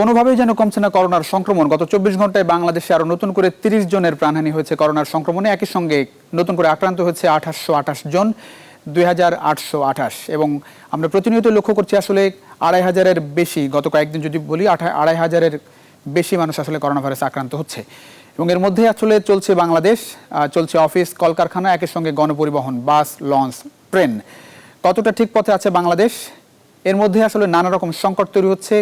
কোনোভাবেই যেন কমছে না করোনার সংক্রমণ। গত 24 ঘন্টায় বাংলাদেশে আরো নতুন করে 30 জনের প্রাণহানি হয়েছে করোনার সংক্রমণে। একই সঙ্গে নতুন করে আক্রান্ত হয়েছে 2828 জন, 2828। এবং আমরা প্রতিনিয়ত লক্ষ্য করছি আসলে 2500-এর বেশি, গত কয়েকদিন যদি বলি 2500-এর বেশি মানুষ আসলে করোনা ভাইরাসে আক্রান্ত হচ্ছে। এবং এর মধ্যে আসলে চলছে বাংলাদেশ, চলছে অফিস কলকারখানা, একই সঙ্গে গণপরিবহন, বাস, লঞ্চ, ট্রেন। কতটা ঠিক পথে আছে বাংলাদেশ? এর মধ্যে আসলে নানা রকম সংকট তৈরি হচ্ছে।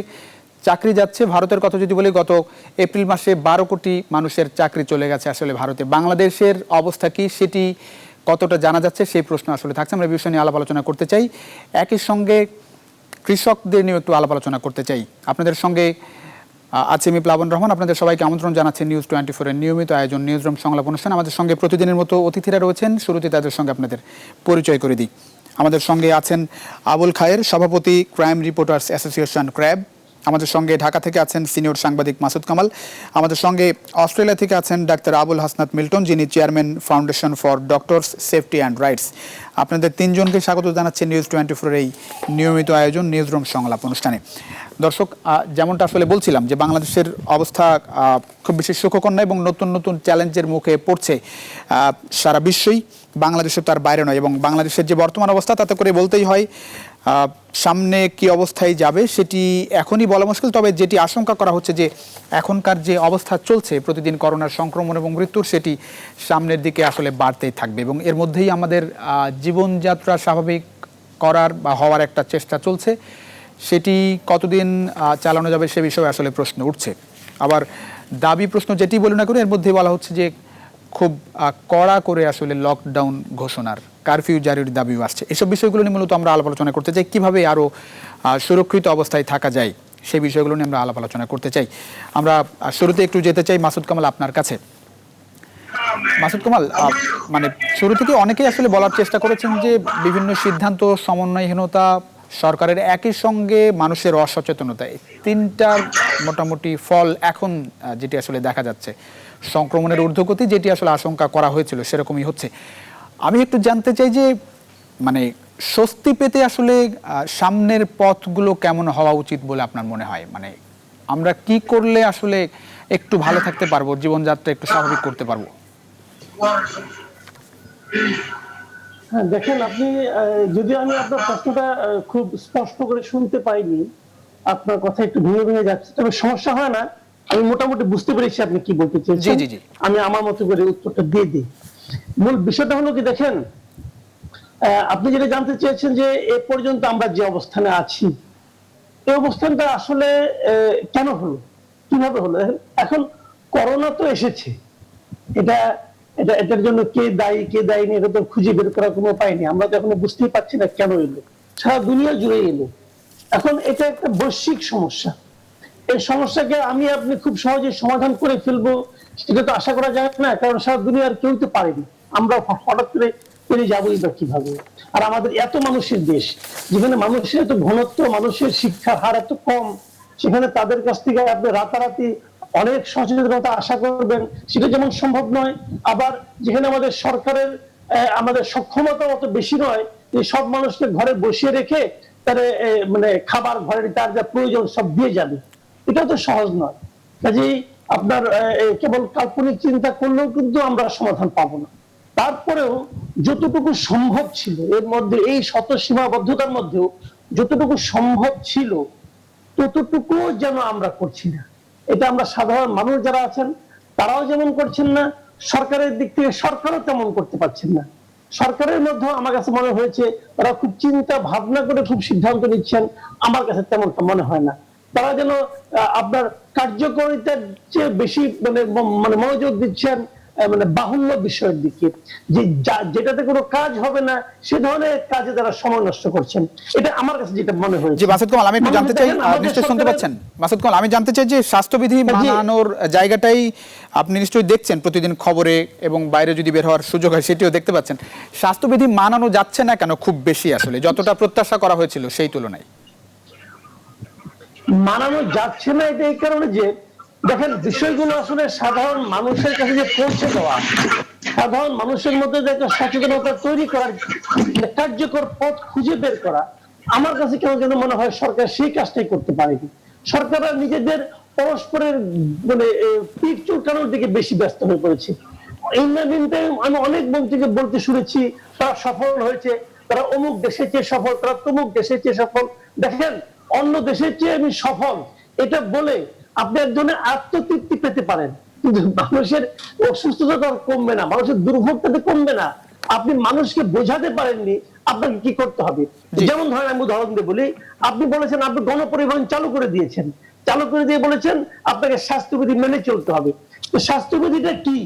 চাকরি যাচ্ছে, ভারতের কথা যদি বলি, গত এপ্রিল মাসে 12 কোটি মানুষের চাকরি চলে গেছে আসলে ভারতে। বাংলাদেশের অবস্থা কি, সেটি কতটা জানা যাচ্ছে, সেই প্রশ্ন আসলে থাকছে। আমরা এই বিষয় নিয়ে আলাপ আলোচনা করতে চাই। একই সঙ্গে কৃষকদের নিয়েও একটু আলাপ আলোচনা করতে চাই। আপনাদের সঙ্গে আছে আমি প্লাবন রহমান। আপনাদের সবাইকে আমন্ত্রণ জানাচ্ছি নিউজ 24-এর নিয়মিত আয়োজন নিউজরুম সংলাপ অনুষ্ঠান। আমাদের সঙ্গে প্রতিদিনের মতো অতিথিরা রয়েছেন। শুরুতে তাদের সঙ্গে আপনাদের পরিচয় করে দিই। আমাদের সঙ্গে আছেন আবুল খায়ের, সভাপতি ক্রাইম রিপোর্টার্স অ্যাসোসিয়েশন ক্র্যাব। আমাদের সঙ্গে ঢাকা থেকে আছেন সিনিয়র সাংবাদিক মাসুদ কামাল। আমাদের সঙ্গে অস্ট্রেলিয়া থেকে আছেন ডাক্তার আবুল হাসনাত মিল্টন, যিনি chairman foundation for doctors safety and rights. আপনাদের তিনজনকে স্বাগত জানাচ্ছি নিউজ 24-এর এই নিয়মিত আয়োজন নিউজরুম সংলাপ অনুষ্ঠানে। দর্শক, যেমনটা আসলে বলছিলাম যে বাংলাদেশের অবস্থা খুব বেশি সুখকর নয় এবং নতুন নতুন চ্যালেঞ্জের মুখে পড়ছে সারা বিশ্বই, বাংলাদেশের তার বাইরে নয়। এবং বাংলাদেশের যে বর্তমান অবস্থা, তাতে করে বলতেই হয় সামনে কি অবস্থায় যাবে সেটি এখনই বলা মুশকিল। তবে যেটি আশঙ্কা করা হচ্ছে যে এখনকার যে অবস্থা চলছে প্রতিদিন করোনার সংক্রমণ এবং মৃত্যুর, সেটি সামনের দিকে আসলে বাড়তেই থাকবে। এবং এর মধ্যেই আমাদের জীবনযাত্রা স্বাভাবিক করার বা হওয়ার একটা চেষ্টা চলছে। সেটি কতদিন চালানো যাবে সে বিষয়ে আসলে প্রশ্ন উঠছে। আবার দাবি প্রশ্ন যেটি বলি না করে, এর মধ্যে বলা হচ্ছে যে খুব কড়া করে আসলে লকডাউন ঘোষণার, কারফিউ জারির দাবিও আসছে। এসব বিষয়গুলো নিয়ে মূলত আমরা আলাপ আলোচনা করতে চাই। কীভাবে আরও সুরক্ষিত অবস্থায় থাকা যায় সেই বিষয়গুলো নিয়ে আমরা আলাপ আলোচনা করতে চাই। আমরা শুরুতে একটু যেতে চাই মাসুদ কামাল আপনার কাছে। মাসুদ কামাল, মানে শুরু থেকে অনেকেই আসলে বলার চেষ্টা করেছেন যে বিভিন্ন সিদ্ধান্ত, সমন্বয়হীনতা, সরকারের একই সঙ্গে মানুষের অসচেতনতা, তিনটার মোটামুটি ফল এখন যেটি আসলে দেখা যাচ্ছে, সংক্রমণের ঊর্ধ্বগতি যেটি আসলে আশঙ্কা করা হয়েছিল সেরকমই হচ্ছে। আমি একটু জানতে চাই যে মানে স্বস্তি পেতে আসলে সামনের পথগুলো কেমন হওয়া উচিত বলে আপনার মনে হয়? মানে আমরা কি করলে আসলে একটু ভালো থাকতে পারবো, জীবনযাত্রা একটু স্বাভাবিক করতে পারবো? হ্যাঁ, দেখেন, আপনি যদি আমি আপনার প্রশ্নটা খুব স্পষ্ট করে শুনতে পাইনি, আপনার কথা একটু ভেঙে ভেঙে যাচ্ছে, তবে সমস্যা হয় না, আমি মোটামুটি বুঝতে পেরেছি আপনি কি বলতে চেয়েছেন। আমি আমার মতো করে উত্তরটা দিয়ে দিই। মূল বিষয়টা হলো কি, দেখেন, আপনি যেটা জানতে চেয়েছেন যে এ পর্যন্ত আমরা যে অবস্থানে আছি, এই অবস্থানটা আসলে কেন হলো, কিভাবে হলো। এখন করোনা তো এসেছে, এটার জন্য কে দায়ী কে দায়ী নেই এটা তো খুঁজে বের করার কোনো উপায় নেই। আমরা তো এখনো বুঝতেই পারছি না কেন এলো, সারা দুনিয়া জুড়ে এলো। এখন এটা একটা বৈশ্বিক সমস্যা। এই সমস্যাকে আমি আপনি খুব সহজে সমাধান করে ফেলবো এটা তো আশা করা যায় না, কারণ সারা দুনিয়ার কেউ তো পারেনি। আমরা হঠাৎ করে পেরে যাবোই বা কিভাবে? আর আমাদের এত মানুষের দেশ, যেখানে মানুষের এত ঘনত্ব, মানুষের শিক্ষার হার এত কম, সেখানে তাদের কাছ থেকে আপনি রাতারাতি অনেক সচেতনতা আশা করবেন, সেটা যেমন সম্ভব নয়। আবার যেখানে আমাদের সরকারের আমাদের সক্ষমতা অত বেশি নয় যে সব মানুষকে ঘরে বসিয়ে রেখে তার মানে খাবার, ঘরের তার যা প্রয়োজন সব দিয়ে যাবে, এটা তো সহজ নয়। কাজেই আপনার কেবল কাল্পনিক চিন্তা করলেও কিন্তু আমরা সমাধান পাবো না। তারপরেও যতটুকু সম্ভব ছিল এর মধ্যে, এই শত সীমাবদ্ধতার মধ্যেও যতটুকু সম্ভব ছিল ততটুকু যেন আমরা করছি না। এটা আমরা সাধারণ মানুষ যারা আছেন তারাও যেমন করছেন না, সরকারের দিক থেকে সরকারও তেমন করতে পারছেন না। সরকারের মধ্যে আমার কাছে মনে হয়েছে তারা খুব চিন্তা ভাবনা করে খুব সিদ্ধান্ত নিচ্ছেন, আমার কাছে তেমনটা মনে হয় না। তারা যেন আপনার কার্যকরিতার চেয়ে বেশি মানে মনোযোগ দিচ্ছেন মানে বাহুল্য বিষয়ের দিকে, যে যেটাতে কোনো কাজ হবে না সে ধরনের কাজে তারা সময় নষ্ট করছেন। এটা আমার কাছে যেটা মনে হয়েছে। মাসুদ কামাল, আমি একটু জানতে চাই, নিশ্চয়ই শুনতে পাচ্ছেন মাসুদ কামাল, আমি জানতে চাই যে স্বাস্থ্যবিধি মানানোর জায়গাটাই আপনি নিশ্চয়ই দেখছেন প্রতিদিন খবরে, এবং বাইরে যদি বের হওয়ার সুযোগ হয় সেটিও দেখতে পাচ্ছেন। স্বাস্থ্যবিধি মানানো যাচ্ছে না কেন খুব বেশি, আসলে যতটা প্রত্যাশা করা হয়েছিল সেই তুলনায়? মানানো যাচ্ছে না এটা এই কারণে যে দেখেন, বিষয়গুলো আসলে সাধারণ মানুষের কাছে যে পৌঁছে দেওয়া, সাধারণ মানুষের মধ্যে যে একটা সচেতনতা তৈরি করার কার্যকর পথ খুঁজে বের করা, আমার কাছে কেন যেন মনে হয় সরকার সেই কাজটাই করতে পারেনি। সরকাররা নিজেদের পরস্পরের মানে পিঠ চুলকানোর দিকে বেশি ব্যস্ত হয়ে পড়েছে। ইন দ্য মিন টাইম আমি অনেক মন্ত্রীকে বলতে শুনেছি তারা সফল হয়েছে, তারা অমুক দেশের চেয়ে সফল, তারা তমুক দেশের চেয়ে সফল। দেখেন, অন্য দেশের চেয়ে আমি সফল এটা বলে আপনি এক ধরনের আত্মতৃপ্তি পেতে পারেন, কিন্তু মানুষের অসুস্থতা তো আর কমবে না, মানুষের দুর্ভোগটা তো কমবে না। আপনি মানুষকে বোঝাতে পারেননি আপনাকে কি করতে হবে। যেমন ধরেন আমি উদাহরণ দিয়ে বলি, আপনি বলেছেন আপনি গণপরিবহন চালু করে দিয়েছেন, চালু করে দিয়ে বলেছেন আপনাকে স্বাস্থ্যবিধি মেনে চলতে হবে। তো স্বাস্থ্যবিধিটা কি?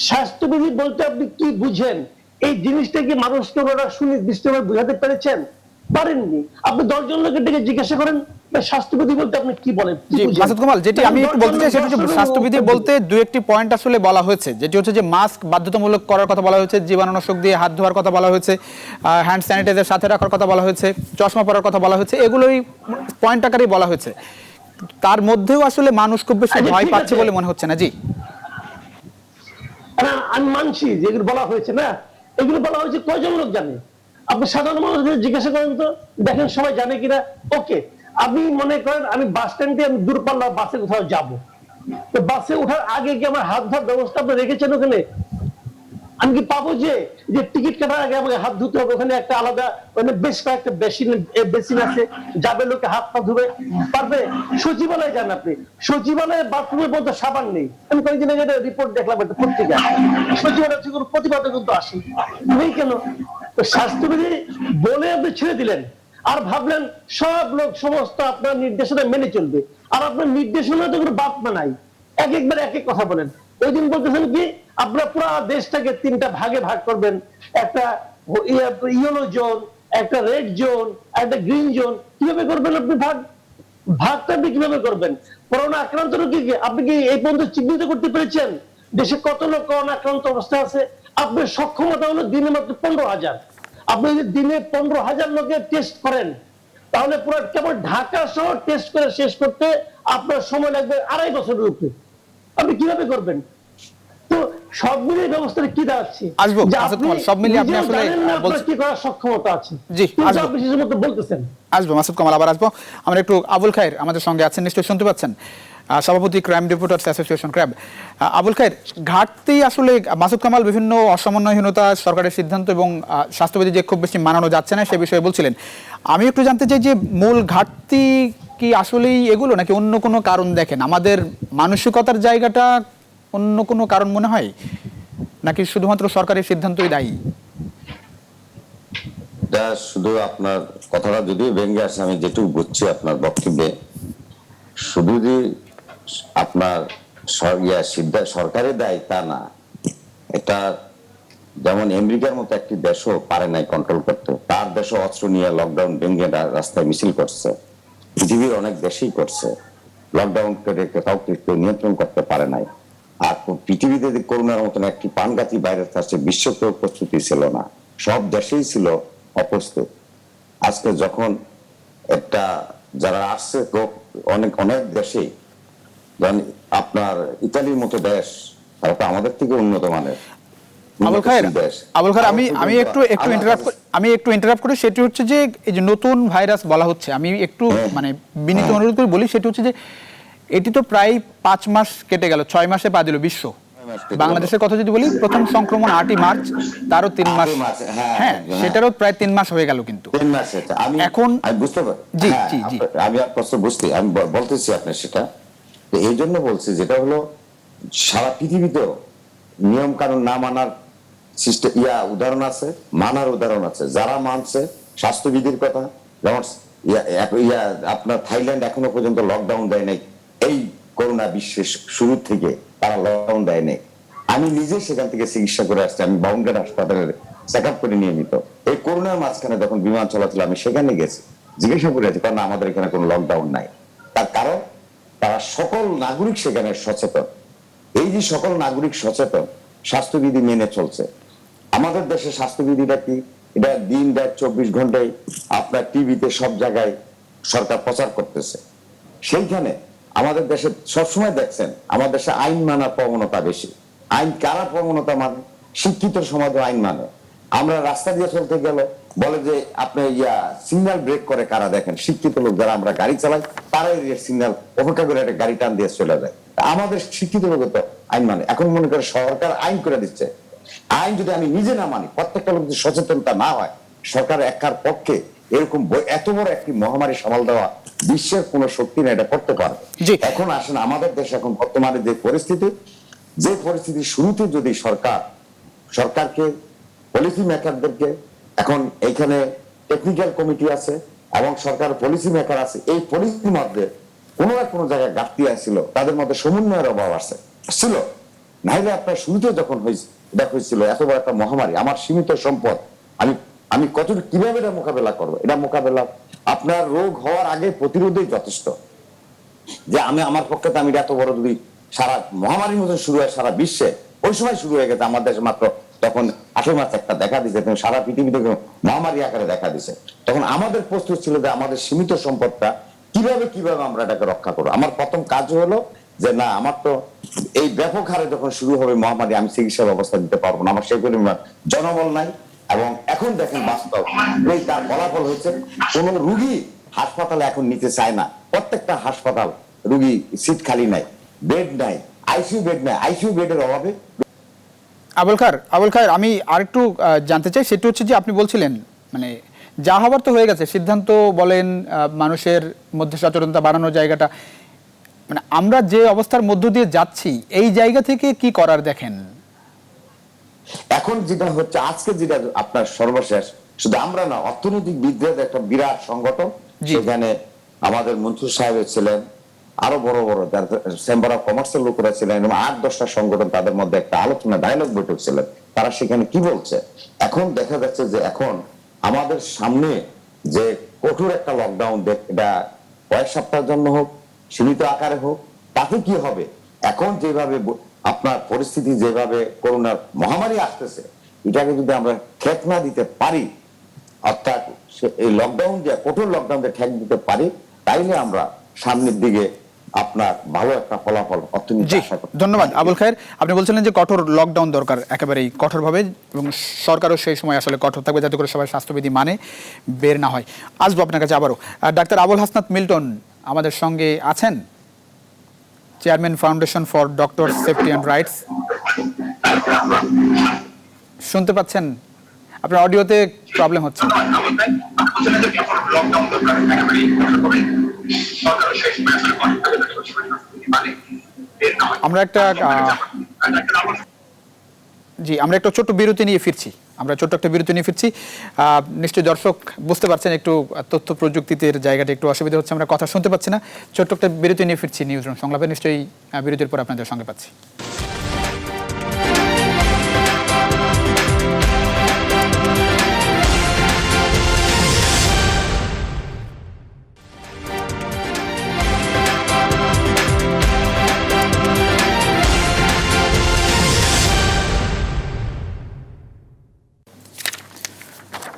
স্বাস্থ্যবিধি বলতে আপনি কি বুঝেন? এই জিনিসটা কি মানুষকে ওনারা সুনির্দিষ্টভাবে বোঝাতে পেরেছেন? পারেননি। আপনি 10 জন লোকের দিকে জিজ্ঞাসা করেন স্বাস্থ্যবিধি বলতে আপনি কি বলেন। জি মাসুদ কামাল, যেটি আমি একটু বলতে চাই সেটা হচ্ছে স্বাস্থ্যবিধি বলতে দু একটি পয়েন্ট আসলে বলা হয়েছে, যেটি হচ্ছে যে মাস্ক বাধ্যতামূলক করার কথা বলা হয়েছে, জীবাণুনাশক দিয়ে হাত ধোয়ার কথা বলা হয়েছে, হ্যান্ড স্যানিটাইজার সাথে রাখার কথা বলা হয়েছে, চশমা পরার কথা বলা হয়েছে, এগুলোই পয়েন্ট আকারেই বলা হয়েছে। তার মধ্যেও আসলে মানুষ খুব বেশি ভয় পাচ্ছে বলে মনে হচ্ছে না। জি আমি মানছি যে এগুলো বলা হয়েছে না, এগুলো বলা হয়েছে কয়জন লোক জানে? আপনি সাধারণ মানুষদের জিজ্ঞাসা করেন তো, দেখেন সবাই জানে কিনা। ওকে, আপনি মনে করেন আমি বাস স্ট্যান্ডে আমি দূরপাল্লা বাসে কোথাও যাবো, তো বাসে ওঠার আগে কি আমার হাত ধোয়ার ব্যবস্থা আপনি রেখেছেন ওখানে? আমি কি পাবো যে টিকিট কাটার আগে আমাকে হাত ধুতে হবে? ওখানে একটা আলাদা মানে বেশ কয়েকটা বেসিন আছে, যাবে লোকে হাত পা ধুবে পারবে? সচিবালয়ে যান আপনি, সচিবালয়ে বাথরুমের মধ্যে সাবান নেই। আমি কয়েকদিন আগে রিপোর্ট দেখলাম একটা পত্রিকা, সচিবালয় থেকে প্রতিবাদে কিন্তু আসি নেই কেন? তো স্বাস্থ্যবিধি বলে আপনি ছেড়ে দিলেন আর ভাবলেন সব লোক সমস্ত আপনার নির্দেশনা মেনে চলবে, আর আপনার নির্দেশনা তো কোনো বাপ মা নাই, এক একবার এক এক কথা বলেন। ওই দিন বলতেছেন কি আপনারা পুরো দেশটাকে 3টা ভাগে ভাগ করবেন, একটা ইয়েলো জোন, একটা রেড জোন, একটা গ্রিন জোন। কিভাবে করবেন আপনি ভাগটা আপনি কিভাবে করবেন? করোনা আক্রান্ত রোগীকে আপনি কি এই পর্যন্ত চিহ্নিত করতে পেরেছেন দেশে কত লোক করোনা আক্রান্ত অবস্থায় আছে? আপনার সক্ষমতা হলো দিনে মাত্র 15,000। আপনি যদি দিনে 15,000 লোকের টেস্ট করেন তাহলে পুরো কেবল ঢাকা শহর টেস্ট করে শেষ করতে আপনার সময় লাগবে 2.5 বছরের উপরে। আপনি কিভাবে করবেন? তো সব মিলিয়ে ব্যবস্থাটা কি দাঁড়াচ্ছে? আসবো সব মিলিয়ে আপনি আসলে আপনার কি করার সক্ষমতা আছে? জি আপনি সেই মতো বলতেছেন। আসবো মাসুদ কামাল, আবার আসবো। আমরা একটু আবুল খায়ের আমাদের সঙ্গে আছেন, নিশ্চয়ই শুনতে পাচ্ছেন, সভাপতি crime reporters association CRAB. Abul Khayer, ঘাটতি আসলে মাসুদ কামাল বিভিন্ন অসমন্বয়হীনতা, সরকারের সিদ্ধান্ত এবং স্বাস্থ্যবিধি যে খুব বেশি মানানো যাচ্ছে না সে বিষয়ে বলছিলেন। আমি একটু জানতে চাই যে মূল ঘাটতি কি আসলেই এগুলো, নাকি অন্য কোনো কারণ দেখেন? আমাদের মানসিকতার জায়গাটা অন্য কোনো কারণ মনে হয়, নাকি শুধুমাত্র সরকারের সিদ্ধান্তই দায়ী? এটা শুধু আপনার কথাটা যদিও ভেঙে আসে, আমি যেটুকু বুঝছি আপনার বক্তব্যে, শুধু যে আপনার সরকারের দায় তা না। এটা যেমন আমেরিকার মতো একটি দেশও পারে নাই কন্ট্রোল করতে, তার দেশও অস্ত্র নিয়ে লকডাউন ভেঙে রাস্তায় মিছিল করছে, পৃথিবীর অনেক দেশেই করছে। লকডাউন করে কাউকে কেউ নিয়ন্ত্রণ করতে পারে নাই। আর পৃথিবীতে করোনার মতন একটি প্রাণঘাতী ভাইরাস আসছে, বিশ্ব কেউ প্রস্তুতি ছিল না, সব দেশেই ছিল অপ্রস্তুত। আজকে যখন একটা যারা আসছে অনেক অনেক দেশেই, আপনার ইতালির মতো দেশ, তারা তো আমাদের থেকে উন্নত মানের। আবুল খায়ের, আমি একটু ইন্টারাপ্ট করি। সেটি হচ্ছে যে এই যে নতুন ভাইরাস বলা হচ্ছে, আমি একটু মানে বিনীত অনুরোধ করে বলি, সেটি হচ্ছে যে এটি তো প্রায় 5 মাস কেটে গেল, 6 মাসে পা দিল বিশ্ব। বাংলাদেশের কথা যদি বলি, প্রথম সংক্রমণ 8ই মার্চ, তারও 3 মাস, হ্যাঁ সেটারও প্রায় 3 মাস হয়ে গেল। কিন্তু এখন বুঝতে পারি, আমি আর প্রশ্ন বুঝতে আমি বলতেছি আপনার সেটা এই জন্য বলছি, যেটা হলো সারা পৃথিবীতেও নিয়ম কানুন না মানার সিস্টেম উদাহরণ আছে, মানার উদাহরণ আছে। যারা মানছে স্বাস্থ্যবিধির কথা, যেমন আপনার থাইল্যান্ড এখনো পর্যন্ত লকডাউন দেয় নাই, এই করোনা বিশ্বের শুরু থেকে তারা লকডাউন দেয় নাই। আমি নিজে সেখান থেকে চিকিৎসা করে আসছি, আমি বাউন্ডারি হাসপাতালের চেক আপ করে নিয়মিত। এই করোনার মাঝখানে যখন বিমান চলাচল আমি সেখানে গেছি, জিজ্ঞাসা করে কারণ আমাদের এখানে কোনো লকডাউন নাই। তার কারণ তারা সকল নাগরিক সেখানে সচেতন। এই যে সকল নাগরিক সচেতন, স্বাস্থ্যবিধি মেনে চলছে। আমাদের দেশে স্বাস্থ্যবিধিটা কি? এটা দিন রাত 24 ঘন্টায় আপনার টিভিতে সব জায়গায় সরকার প্রচার করতেছে। সেইখানে আমাদের দেশে সবসময় দেখছেন আমাদের দেশে আইন মানার প্রবণতা বেশি। আইন কারা প্রবণতা মানে? শিক্ষিত সমাজ আইন মানে। আমরা রাস্তা দিয়ে চলতে গেল বলে যে আপনি সিগন্যাল ব্রেক করে কারা দেখেন, শিক্ষিত লোক যারা আমরা গাড়ি চালাই তারাই সিগন্যাল অপেক্ষা করে একটা গাড়ি টান দিয়ে চলে যায়। আমাদের শিক্ষিত লোক তো আইন মানে, এখন মনে করে সরকার আইন করে দিচ্ছে, আইন যদি আমি নিজে না মানি, প্রত্যেকটা লোক যদি সচেতনতা না হয়, সরকার একার পক্ষে এরকম এত বড় একটি মহামারী সামাল দেওয়া বিশ্বের কোন শক্তি না এটা করতে পারবে। এখন আসেন আমাদের দেশে এখন বর্তমানে যে পরিস্থিতি শুরুতে যদি সরকারকে পলিসি মেকারদেরকে, এখন এইখানে টেকনিক্যাল কমিটি আছে এবং সরকার পলিসি মেকার আছে, এই পলিসির মধ্যে কোনো না কোনো জায়গায় ঘাটতি আসছিল, তাদের মধ্যে সমন্বয়ের অভাব ছিল। নাইলে আপনার শুরুতে যখন হয়েছিল এত বড় একটা মহামারী, আমার সীমিত সম্পদ, আমি কতটুকু কিভাবে এটা মোকাবেলা করবো, এটা মোকাবেলা আপনার রোগ হওয়ার আগে প্রতিরোধই যথেষ্ট। যে আমার পক্ষে তো আমি এত বড় যদি সারা মহামারীর মতো শুরু হয় সারা বিশ্বে, ওই সময় শুরু হয়ে গেছে, আমার দেশে মাত্র তখন 18 মাস একটা দেখা দিচ্ছে, সারা পৃথিবীতে মহামারী আকারে দেখা দিছে। তখন আমাদের প্রস্তুত ছিল যে আমাদের সীমিত সম্পদটা কিভাবে আমরা এটাকে রক্ষা করবো। আমার প্রথম কাজ হলো যে না, আমার তো এই ব্যাপক হারে যখন শুরু হবে মহামারী, আমি চিকিৎসা ব্যবস্থা দিতে পারবো না, আমার সেই পরিমাণ জনবল নাই। এবং এখন দেখেন বাস্তব এই তার ফলাফল হচ্ছে কোন রুগী হাসপাতালে এখন নিতে চায় না, প্রত্যেকটা হাসপাতাল রুগী সিট খালি নাই, বেড নাই, আইসিইউ বেড নাই, আইসিইউ বেডের অভাবে। আবুল খায়ের, আমি আরেকটু জানতে চাই, সেটা হচ্ছে যে আপনি বলছিলেন মানে যা হবার তো হয়ে গেছে, সিদ্ধান্ত বলেন, মানুষের মধ্যে সচেতনতা বাড়ানোর জায়গাটা, মানে আমরা যে অবস্থার মধ্য দিয়ে যাচ্ছি এই জায়গা থেকে কি করার দেখেন? এখন যেটা হচ্ছে আজকে যেটা আপনার সর্বশেষ, শুধু আমরা না, অর্থনৈতিক বিদ্রোহের একটা বিরাট সংগঠন, সেখানে আমাদের মন্ত্রী সাহেব ছিলেন, আরো বড় বড় চেম্বার অফ কমার্সের লোকেরা ছিলেন, এবং 8-10টা সংগঠন, তাদের মধ্যে একটা আলোচনা ডায়লগ বৈঠক ছিলেন। তারা সেখানে কি বলছে, এখন দেখা যাচ্ছে যে এখন আমাদের সামনে যে কঠোর একটা লকডাউন, এটা কয়েক সপ্তাহের জন্য হোক, সীমিত আকারে হোক, তাতে কি হবে, এখন যেভাবে আপনার পরিস্থিতি, যেভাবে করোনার মহামারী আসতেছে, এটাকে যদি আমরা ঠেক না দিতে পারি, অর্থাৎ এই লকডাউন দিয়ে, কঠোর লকডাউন দিয়ে ঠেক দিতে পারি, তাইলে আমরা সামনের দিকে আপনার ভালো একটা ফলাফল অর্থনীতি আশা করি। ধন্যবাদ আবুল খায়ের। আপনি বলছিলেন যে কঠোর লকডাউন দরকার, একেবারেই কঠোরভাবে, এবং সরকারও সেই সময় আসলে কঠোর থাকবে যাতে করে সবাই স্বাস্থ্যবিধি মানে বের না হয়। আসবো আপনার কাছে আবারও। ডাক্তার আবুল হাসনাত মিল্টন আমাদের সঙ্গে আছেন, chairman foundation for doctor safety and rights. শুনতে পাচ্ছেন? আপনার অডিওতে প্রবলেম হচ্ছে। আমরা একটা ছোট্ট বিরতি নিয়ে ফিরছি। নিশ্চয়ই দর্শক বুঝতে পারছেন একটু তথ্য প্রযুক্তিতে জায়গাটা একটু অসুবিধা হচ্ছে, আমরা কথা শুনতে পাচ্ছি না। ছোট্ট একটা বিরতি নিয়ে ফিরছি নিউজরুম সংলাপে, নিশ্চয়ই বিরতির পর আপনাদের সঙ্গে পাচ্ছি।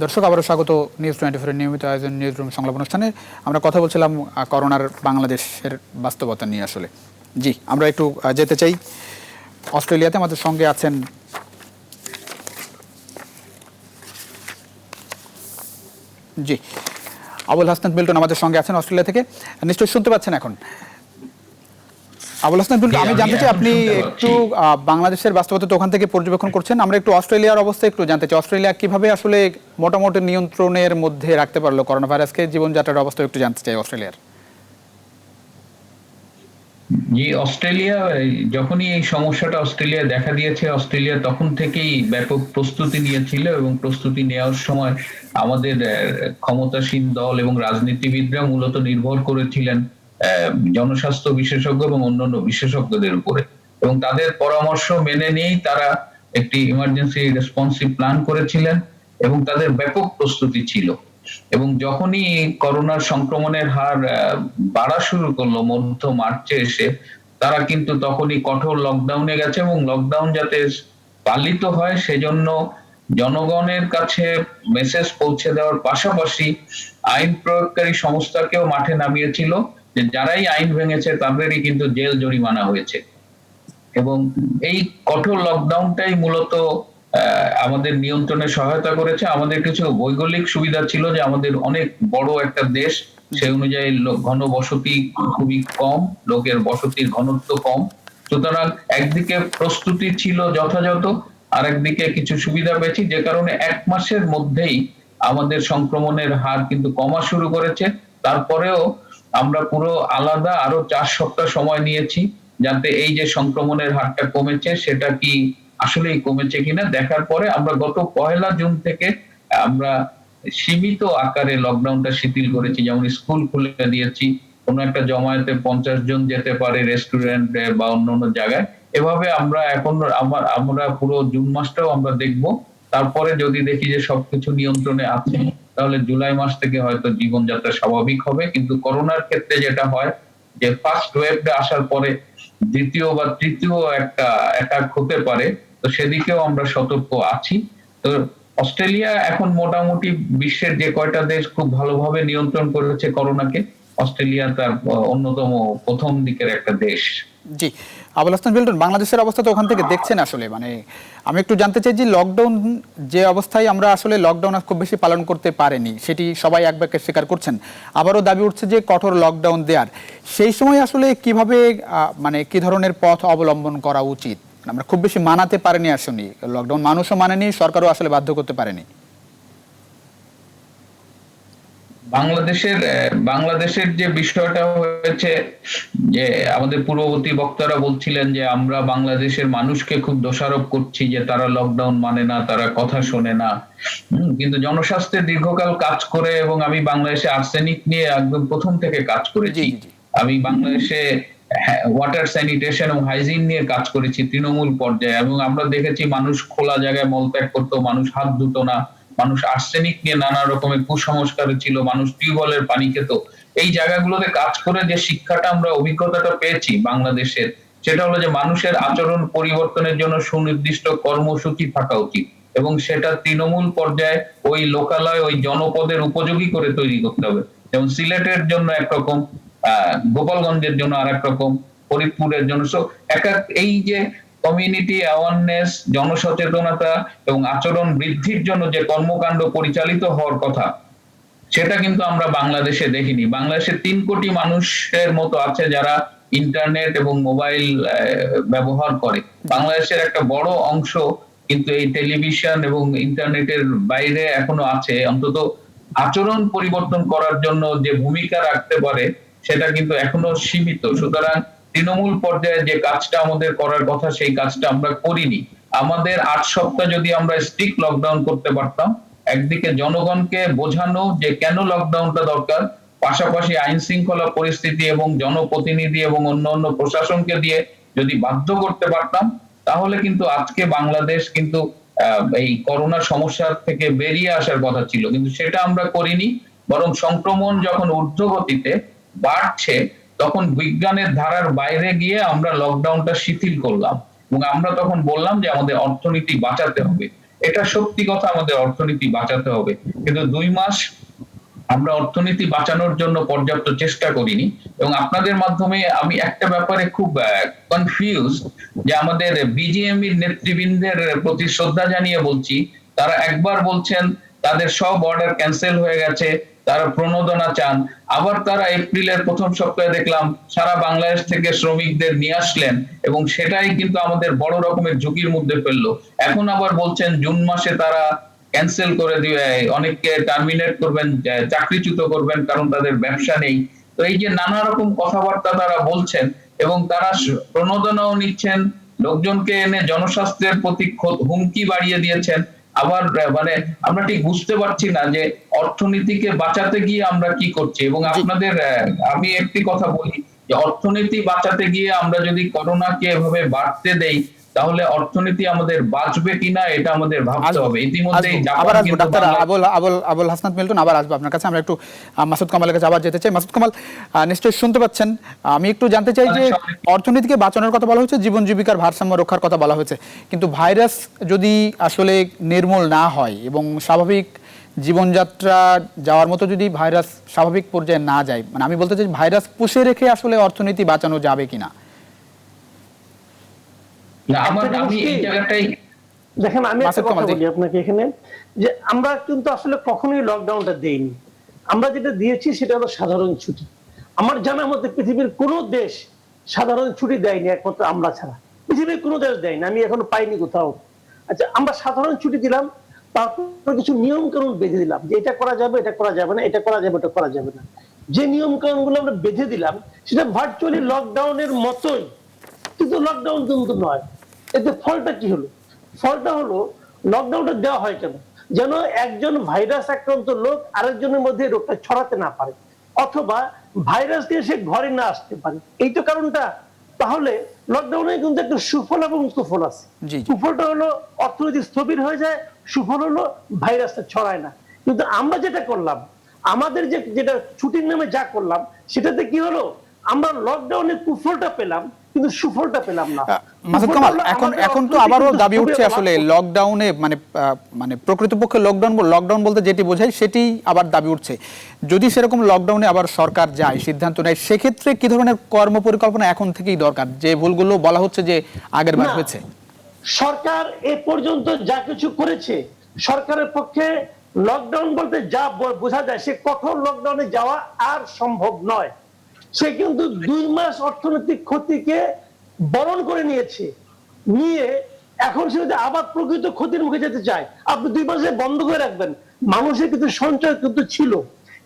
দর্শক আবারও স্বাগত নিউজ 24 নিয়মিত আয়োজন নিউজরুম সংলাপ অনুষ্ঠানে। আমরা কথা বলছিলাম করোনার বাংলাদেশের বাস্তবতা নিয়ে। আসলে জি, আমরা একটু যেতে চাই অস্ট্রেলিয়াতে। আমাদের সঙ্গে আছেন জি আবুল হাসনাত মিল্টন, আমাদের সঙ্গে আছেন অস্ট্রেলিয়া থেকে। নিশ্চয়ই শুনতে পাচ্ছেন এখন? আবুল হাসনাত মিল্টন, আমি জানতে চাই আপনি একটু বাংলাদেশের বাস্তবতা তো ওখান থেকে পর্যবেক্ষণ করছেন, আমরা একটু অস্ট্রেলিয়ার অবস্থা একটু জানতে চাই। অস্ট্রেলিয়া কিভাবে আসলে মোটামুটি নিয়ন্ত্রণের মধ্যে রাখতে পারলো করোনা ভাইরাসকে, জীবনযাত্রার অবস্থা একটু জানতে চাই অস্ট্রেলিয়ার। জি, অস্ট্রেলিয়া যখনই এই সমস্যাটা অস্ট্রেলিয়া দেখা দিয়েছে, অস্ট্রেলিয়া তখন থেকেই ব্যাপক প্রস্তুতি নিয়েছিল, এবং প্রস্তুতি নেওয়ার সময় আমাদের ক্ষমতাসীন দল এবং রাজনীতিবিদরা মূলত নির্ভর করেছিলেন জনস্বাস্থ্য বিশেষজ্ঞ এবং অন্যান্য বিশেষজ্ঞদের উপরে, এবং তাদের পরামর্শ মেনে নিয়েই তারা একটি ইমার্জেন্সি রেসপন্সিভ প্ল্যান করেছিলেন, এবং তাদের ব্যাপক প্রস্তুতি ছিল। এবং যখনই করোনার সংক্রমণের হার বাড়া শুরু করলো মধ্য মার্চে এসে, তারা কিন্তু তখনই কঠোর লকডাউনে গেছে, এবং লকডাউন যাতে পালিত হয় সেজন্য জনগণের কাছে মেসেজ পৌঁছে দেওয়ার পাশাপাশি আইন প্রয়োগকারী সংস্থাকেও মাঠে নামিয়েছিল, যে যারাই আইন ভেঙেছে তাদেরই কিন্তু জেল জরিমানা হয়েছে। এবং এই কঠোর লকডাউনটাই মূলত আমাদের নিয়ন্ত্রণে সহায়তা করেছে। আমাদের কিছু ভৌগোলিক সুবিধা ছিল যে আমাদের অনেক বড় একটা দেশ, সেই অনুযায়ী ঘনবসতি খুবই কম, লোকের বসতির ঘনত্ব কম। সুতরাং একদিকে প্রস্তুতি ছিল যথাযথ, আর একদিকে কিছু সুবিধা পেয়েছি, যে কারণে 1 মাসের মধ্যেই আমাদের সংক্রমণের হার কিন্তু কমা শুরু করেছে। তারপরেও আমরা পুরো আলাদা আরো 4 সপ্তাহ সময় নিয়েছি, যাতে এই যে সংক্রমণের হারটা কমেছে সেটা কি আসলেই কমেছে কিনা দেখার পরে আমরা গত 1 জুন থেকে আমরা সীমিত আকারে লকডাউনটা শিথিল করেছি। যেমন স্কুল খুলে দিয়েছি, কোনো একটা জমায়েতে 50 জন যেতে পারে, রেস্টুরেন্টে বা অন্যান্য জায়গায়। এভাবে আমরা এখন আমরা পুরো জুন মাসটাও আমরা দেখব। তারপরে যদি দেখি যে সবকিছু নিয়ন্ত্রণে আছে, তাহলে জুলাই মাস থেকে হয়তো জীবনযাত্রা স্বাভাবিক হবে। কিন্তু করোনার ক্ষেত্রে যেটা হয় যে ফার্স্ট ওয়েভটা আসার পরে দ্বিতীয় বা তৃতীয় একটা অ্যাটাক হতে পারে, তো সেদিকেও আমরা সতর্ক আছি। তো অস্ট্রেলিয়া এখন মোটামুটি বিশ্বের যে কয়টা দেশ খুব ভালোভাবে নিয়ন্ত্রণ করেছে করোনাকে, অস্ট্রেলিয়া তার অন্যতম প্রথম দিকের একটা দেশ। জি, আবুল হাসনাত মিল্টন, বাংলাদেশের অবস্থা তো ওখান থেকে দেখছেন আসলে, মানে আমি একটু জানতে চাই যে লকডাউন যে অবস্থায় আমরা আসলে লকডাউন খুব বেশি পালন করতে পারিনি, সেটি সবাই এক বাক্যে স্বীকার করছেন। আবারও দাবি উঠছে যে কঠোর লকডাউন দেওয়ার, সেই সময় আসলে কিভাবে মানে কি ধরনের পথ অবলম্বন করা উচিত? আমরা খুব বেশি মানাতে পারিনি আসলে লকডাউন, মানুষও মানেনি, সরকারও আসলে বাধ্য করতে পারেনি। বাংলাদেশের যে বিষয়টা হয়েছে যে আমাদের পূর্ববর্তী বক্তারা বলছিলেন যে আমরা বাংলাদেশের মানুষকে খুব দোষারোপ করছি যে তারা লকডাউন মানে না, তারা কথা শোনে না। কিন্তু জনস্বাস্থ্যে দীর্ঘকাল কাজ করে, এবং আমি বাংলাদেশে আর্সেনিক নিয়ে একদম প্রথম থেকে কাজ করেছি। আমি বাংলাদেশে ওয়াটার স্যানিটেশন এবং হাইজিন নিয়ে কাজ করেছি তৃণমূল পর্যায়ে, এবং আমরা দেখেছি মানুষ খোলা জায়গায় মলত্যাগ করতো, মানুষ হাত ধুতো না, মানুষ আর্সেনিক নিয়ে নানা রকমের কুসংস্কারে ছিল, মানুষ টিউবওয়েলের পানি খেত। এই জায়গাগুলোতে কাজ করে যে শিক্ষাটা আমরা অভিজ্ঞতাটা পেয়েছি বাংলাদেশের, সেটা হলো যে মানুষের আচরণ পরিবর্তনের জন্য সুনির্দিষ্ট কর্মসূচি থাকা উচিত, এবং সেটা তৃণমূল পর্যায়ে ওই লোকালয় ওই জনপদের উপযোগী করে তৈরি করতে হবে। যেমন সিলেটের জন্য একরকম, গোপালগঞ্জের জন্য আর এক রকম, ফরিদপুরের জন্য। এই যে কমিউনিটি অ্যাওয়ারনেস, জনসচেতনতা এবং আচরণ বৃদ্ধির জন্য যে কর্মকাণ্ড পরিচালিত হওয়ার কথা, সেটা কিন্তু আমরা বাংলাদেশে দেখিনি। বাংলাদেশে 3 কোটি মানুষের মতো আছে যারা ইন্টারনেট এবং মোবাইল ব্যবহার করে। বাংলাদেশের একটা বড় অংশ কিন্তু এই টেলিভিশন এবং ইন্টারনেটের বাইরে এখনো আছে। অন্তত আচরণ পরিবর্তন করার জন্য যে ভূমিকা রাখতে পারে সেটা কিন্তু এখনো সীমিত। সুতরাং তৃণমূল পর্যায়ে যে কাজটা আমাদের করার কথা, সেই কাজটা আমরা করিনি। আমাদের 8 সপ্তাহ যদি আমরা স্ট্রিক্ট লকডাউন করতে পারতাম, একদিকে জনগণকে বোঝানো যে কেন লকডাউনটা দরকার, পাশাপাশি আইন শৃঙ্খলা পরিস্থিতি এবং জনপ্রতিনিধি এবং অন্যান্য প্রশাসনকে দিয়ে যদি বাধ্য করতে পারতাম, তাহলে কিন্তু আজকে বাংলাদেশ কিন্তু এই করোনা সমস্যার থেকে বেরিয়ে আসার কথা ছিল। কিন্তু সেটা আমরা করিনি, বরং সংক্রমণ যখন ঊর্ধ্বগতিতে বাড়ছে তখন বিজ্ঞানের ধারার বাইরে গিয়ে আমরা লকডাউনটা শিথিল করলাম, এবং আমরা তখন বললাম যে আমাদের অর্থনীতি বাঁচাতে হবে। এটা সত্যি কথা, আমাদের অর্থনীতি বাঁচাতে হবে, কিন্তু 2 মাস আমরা অর্থনীতি বাঁচানোর জন্য পর্যাপ্ত চেষ্টা করিনি। এবং আপনাদের মাধ্যমে আমি একটা ব্যাপারে খুব কনফিউজ, যে আমাদের বিজিএমইর নেতৃবৃন্দের প্রতি শ্রদ্ধা জানিয়ে বলছি, তারা একবার বলছেন তাদের সব অর্ডার ক্যান্সেল হয়ে গেছে, তারা প্রণোদনা চান, আবার তারা এপ্রিলের প্রথম সপ্তাহে দেখলাম সারা বাংলাদেশ থেকে শ্রমিকদের নিয়ে আসলেন, এবং সেটাই কিন্তু আমাদের বড় রকমের ঝুঁকির মধ্যে ফেললো। এখন আবার বলছেন জুন মাসে তারা ক্যান্সেল করে দিবে, অনেককে টার্মিনেট করবেন, চাকরিচ্যুত করবেন, কারণ তাদের ব্যবসা নেই। তো এই যে নানা রকম কথাবার্তা তারা বলছেন, এবং তারা প্রণোদনাও নিচ্ছেন, লোকজনকে এনে জনস্বাস্থ্যের প্রতি হুমকি বাড়িয়ে দিয়েছেন। আবার মানে আমরা ঠিক বুঝতে পারছি না যে অর্থনীতিকে বাঁচাতে গিয়ে আমরা কি করছি। এবং আপনাদের আমি একটি কথা বলি, যে অর্থনীতি বাঁচাতে গিয়ে আমরা যদি করোনাকে এভাবে বাড়তে দেই, তাহলে অর্থনীতি আমাদের বাঁচবে কিনা এটা আমাদের ভাবতে হবে। ইতিমধ্যে আবার আসবো ডাক্তার আবুল হাসনাত মিল্টন, আবার আসবো আপনার কাছে। আমরা একটু মাসুদ কামালের কাছে আবার যেতে চাই। মাসুদ কামাল, নিশ্চয়ই শুনতে পাচ্ছেন। আমি একটু জানতে চাই যে অর্থনীতিকে বাঁচানোর কথা বলা হয়েছে, জীবন জীবিকার ভারসাম্য রক্ষার কথা বলা হয়েছে, কিন্তু ভাইরাস যদি আসলে নির্মূল না হয় এবং স্বাভাবিক জীবনযাত্রা যাওয়ার মতো যদি ভাইরাস স্বাভাবিক পর্যায়ে না যায়, মানে আমি বলতে চাই ভাইরাস পুষে রেখে আসলে অর্থনীতি বাঁচানো যাবে কিনা? আমি এই জায়গাটাই দেখেন আমি একটা মাসুদ কথা কামাল, জি। বলি আপনাকে এখানে, যে আমরা কিন্তু আসলে কখনোই লকডাউনটা দেইনি। আমরা যেটা দিয়েছি সেটা হলো সাধারণ ছুটি। আমার জানা মতে পৃথিবীর কোনো দেশ সাধারণ ছুটি দেয়নি একমাত্র আমরা ছাড়া। পৃথিবীর কোনো দেশ দেয়নি, আমি এখনো পাইনি কোথাও। আচ্ছা, আমরা সাধারণ ছুটি দিলাম, তারপর কিছু নিয়ম কানুন বেঁধে দিলাম যে এটা করা যাবে, এটা করা যাবে না, এটা করা যাবে, এটা করা যাবে না। যে নিয়ম কানুন গুলো আমরা বেঁধে দিলাম সেটা ভার্চুয়ালি লকডাউনের মতোই, কিন্তু লকডাউন কিন্তু নয়। এতে ফলটা কি হলো? ফলটা হলো লকডাউনটা দেওয়া হয় কেন? যেন একজন ভাইরাস আক্রান্ত লোক আরেকজনের মধ্যে রোগটা ছড়াতে না পারে, অথবা ভাইরাস দিয়ে সে ঘরে না আসতে পারে। এই তো কারণটা। তাহলে লকডাউনে কিন্তু একটা সুফল এবং কুফল আছে। জি, জি। কুফলটা হলো অর্থনীতি স্থবির হয়ে যায়, সুফল হলো ভাইরাসটা ছড়ায় না। কিন্তু আমরা যেটা করলাম, আমাদের যেটা ছুটির নামে যা করলাম, সেটাতে কি হলো? আমরা লকডাউনে কুফলটা পেলাম কিন্তু সুফলটা পেলাম না। মাসুদ কুফলটা কামাল, হলো এখন আমাদের এখন তো অর্থনীতি আবারও কিন্তু দাবি স্থবির উঠছে আসলে হওয়ার- লকডাউনে মানে প্রকৃতপক্ষে লকডাউন বলতে যেটি বোঝায় সেটি আবার দাবি উঠছে। যদি সেরকম লকডাউনে আবার সরকার যায়, সিদ্ধান্ত নেয়, সেক্ষেত্রে কি ধরনের কর্ম পরিকল্পনা এখন থেকেই দরকার, যে ভুলগুলো বলা হচ্ছে যে আগের বার না, হয়েছে? সরকার এ পর্যন্ত যা কিছু করেছে, সরকারের পক্ষে লকডাউন বলতে যা বোঝা যায়, সে কঠোর লকডাউনে যাওয়া আর সম্ভব নয়। সে কিন্তু 2 মাস অর্থনৈতিক ক্ষতিকে বরণ করে নিয়েছে, নিয়ে এখন সে যদি আবার প্রকৃত ক্ষতির মুখে যেতে চায়, আপনি 2 মাসে বন্ধ করে রাখবেন। মানুষের কিন্তু সঞ্চয় কিন্তু ছিল,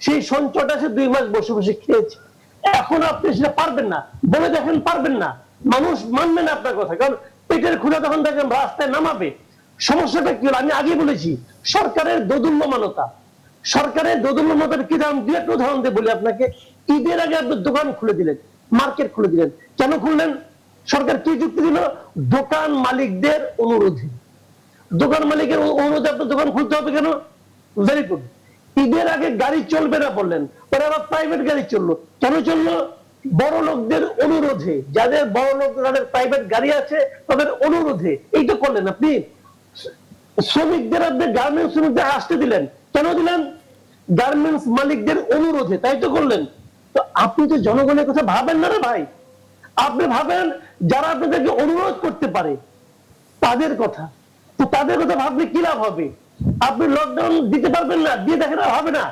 সেই সঞ্চয়টা সে 2 মাস বসে বসে খেয়েছে। এখন আপনি সেটা পারবেন না, বলে দেখেন পারবেন না, মানুষ মানবে না আপনার কথা, কারণ পেটের ক্ষুধা তখন দেখেন রাস্তায় নামাবে। সমস্যাটা কি হলো? আমি আগে বলেছি, সরকারের দোদুল্যমানতা। সরকারের দোদুল্যমানতার কি দাম? দু একটা উদাহরণ দিয়ে বলি আপনাকে। ঈদের আগে আপনি দোকান খুলে দিলেন, মার্কেট খুলে দিলেন। কেন খুললেন? সরকার কি যুক্তি দিল? দোকান মালিকদের অনুরোধে। দোকান মালিকের অনুরোধে আপনার দোকান খুলতে হবে কেন? Very good. ঈদের আগে গাড়ি চলবে না বললেন, পরে আবার প্রাইভেট গাড়ি চললো। কেন চললো? বড় লোকদের অনুরোধে, যাদের বড় লোক যাদের প্রাইভেট গাড়ি আছে তাদের অনুরোধে এইটা করলেন আপনি। শ্রমিকদের আপনি গার্মেন্টস শ্রমিকদের আসতে দিলেন, কেন দিলেন? গার্মেন্টস মালিকদের অনুরোধে, তাই তো করলেন। তো আপনি তো জনগণের কথা ভাবেন না রে ভাই। আপনি ভাবেন যারা আপনাদেরকে অনুরোধ করতে পারে তাদের কথা। তো তাদের কথা ভাবলে কি লাভ হবে? আপনি লকডাউন দিতে পারবেন না, দিয়ে দেখেন আর হবে না।